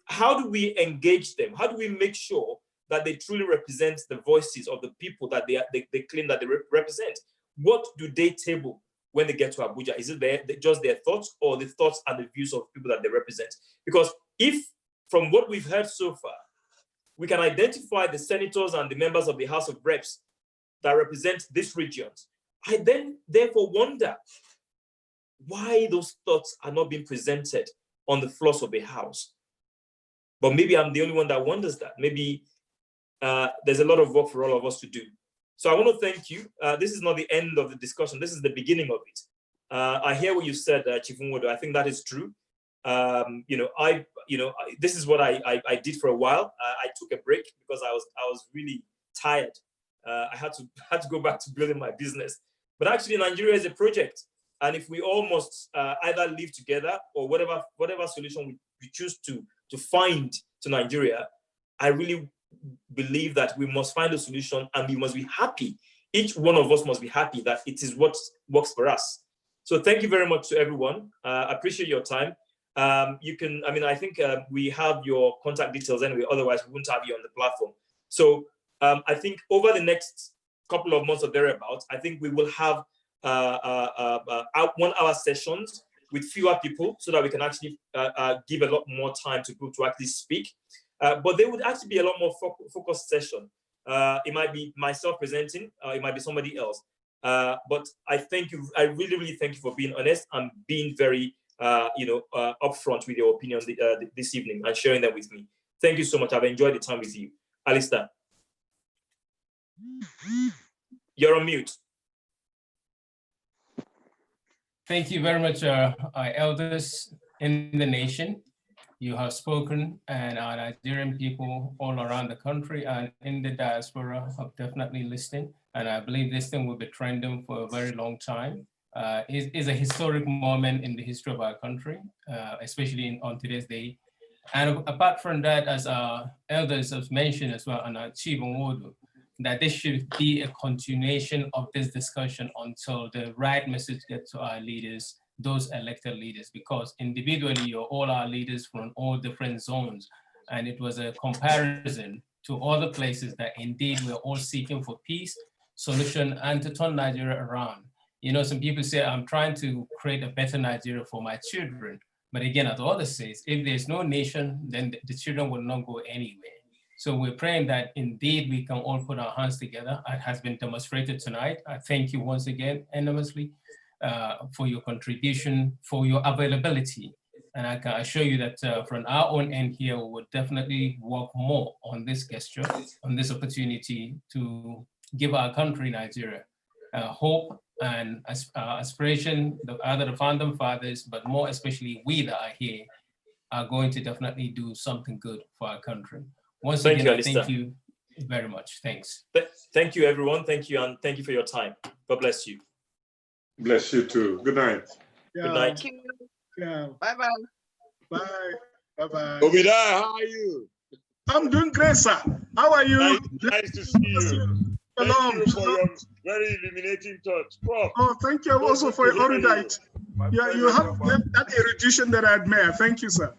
How do we engage them? How do we make sure that they truly represent the voices of the people that they claim that they represent? What do they table when they get to Abuja? Is it just their thoughts or the thoughts and the views of people that they represent? Because if, from what we've heard so far, we can identify the senators and the members of the House of Reps that represent these regions, I then therefore wonder why those thoughts are not being presented on the floors of the House. But maybe I'm the only one that wonders that. Maybe there's a lot of work for all of us to do. So I want to thank you. This is not the end of the discussion. This is the beginning of it. I hear what you said, Chief Nwodo. I think that is true. This is what I did for a while. I took a break because I was really tired. I had to go back to building my business. But actually, Nigeria is a project, and if we all must either live together or whatever solution we choose to find to Nigeria, I really believe that we must find a solution, and we must be happy. Each one of us must be happy that it is what works for us. So thank you very much to everyone. I appreciate your time. I think we have your contact details anyway, otherwise we wouldn't have you on the platform. So I think over the next couple of months or thereabouts, I think we will have 1 hour sessions with fewer people so that we can actually give a lot more time to people to actually speak. But they would actually be a lot more focused session. It might be myself presenting, it might be somebody else. But I thank you. I really, really thank you for being honest and being very, upfront with your opinions this evening and sharing them with me. Thank you so much. I've enjoyed the time with you. Alistair, you're on mute. Thank you very much, our elders in the nation. You have spoken, and our Nigerian people all around the country and in the diaspora have definitely listened. And I believe this thing will be trending for a very long time. It is a historic moment in the history of our country, especially on today's day. And apart from that, as our elders have mentioned as well, and our Chief Nwodo, that this should be a continuation of this discussion until the right message gets to our leaders, those elected leaders, because individually you're all our leaders from all different zones. And it was a comparison to other places that indeed we're all seeking for peace, solution, and to turn Nigeria around. You know, some people say, I'm trying to create a better Nigeria for my children. But again, as others say, if there's no nation, then the children will not go anywhere. So we're praying that indeed we can all put our hands together. It has been demonstrated tonight. I thank you once again enormously for your contribution, for your availability. And I can assure you that from our own end here, we would definitely work more on this gesture, on this opportunity to give our country, Nigeria, hope and aspiration, either the founding fathers, but more especially we that are here, are going to definitely do something good for our country. Once again, thank you very much. Thanks. Thank you, everyone. Thank you, and thank you for your time. God bless you. Bless you too. Good night. Good night. Thank you. Yeah. Bye-bye. Bye. Bye-bye. Obida, how are you? I'm doing great, sir. How are you? Nice to see you. Thank you for your very illuminating thoughts. Prof. Oh, thank you also for your erudite. Yeah, you have that erudition that I admire. Thank you, sir.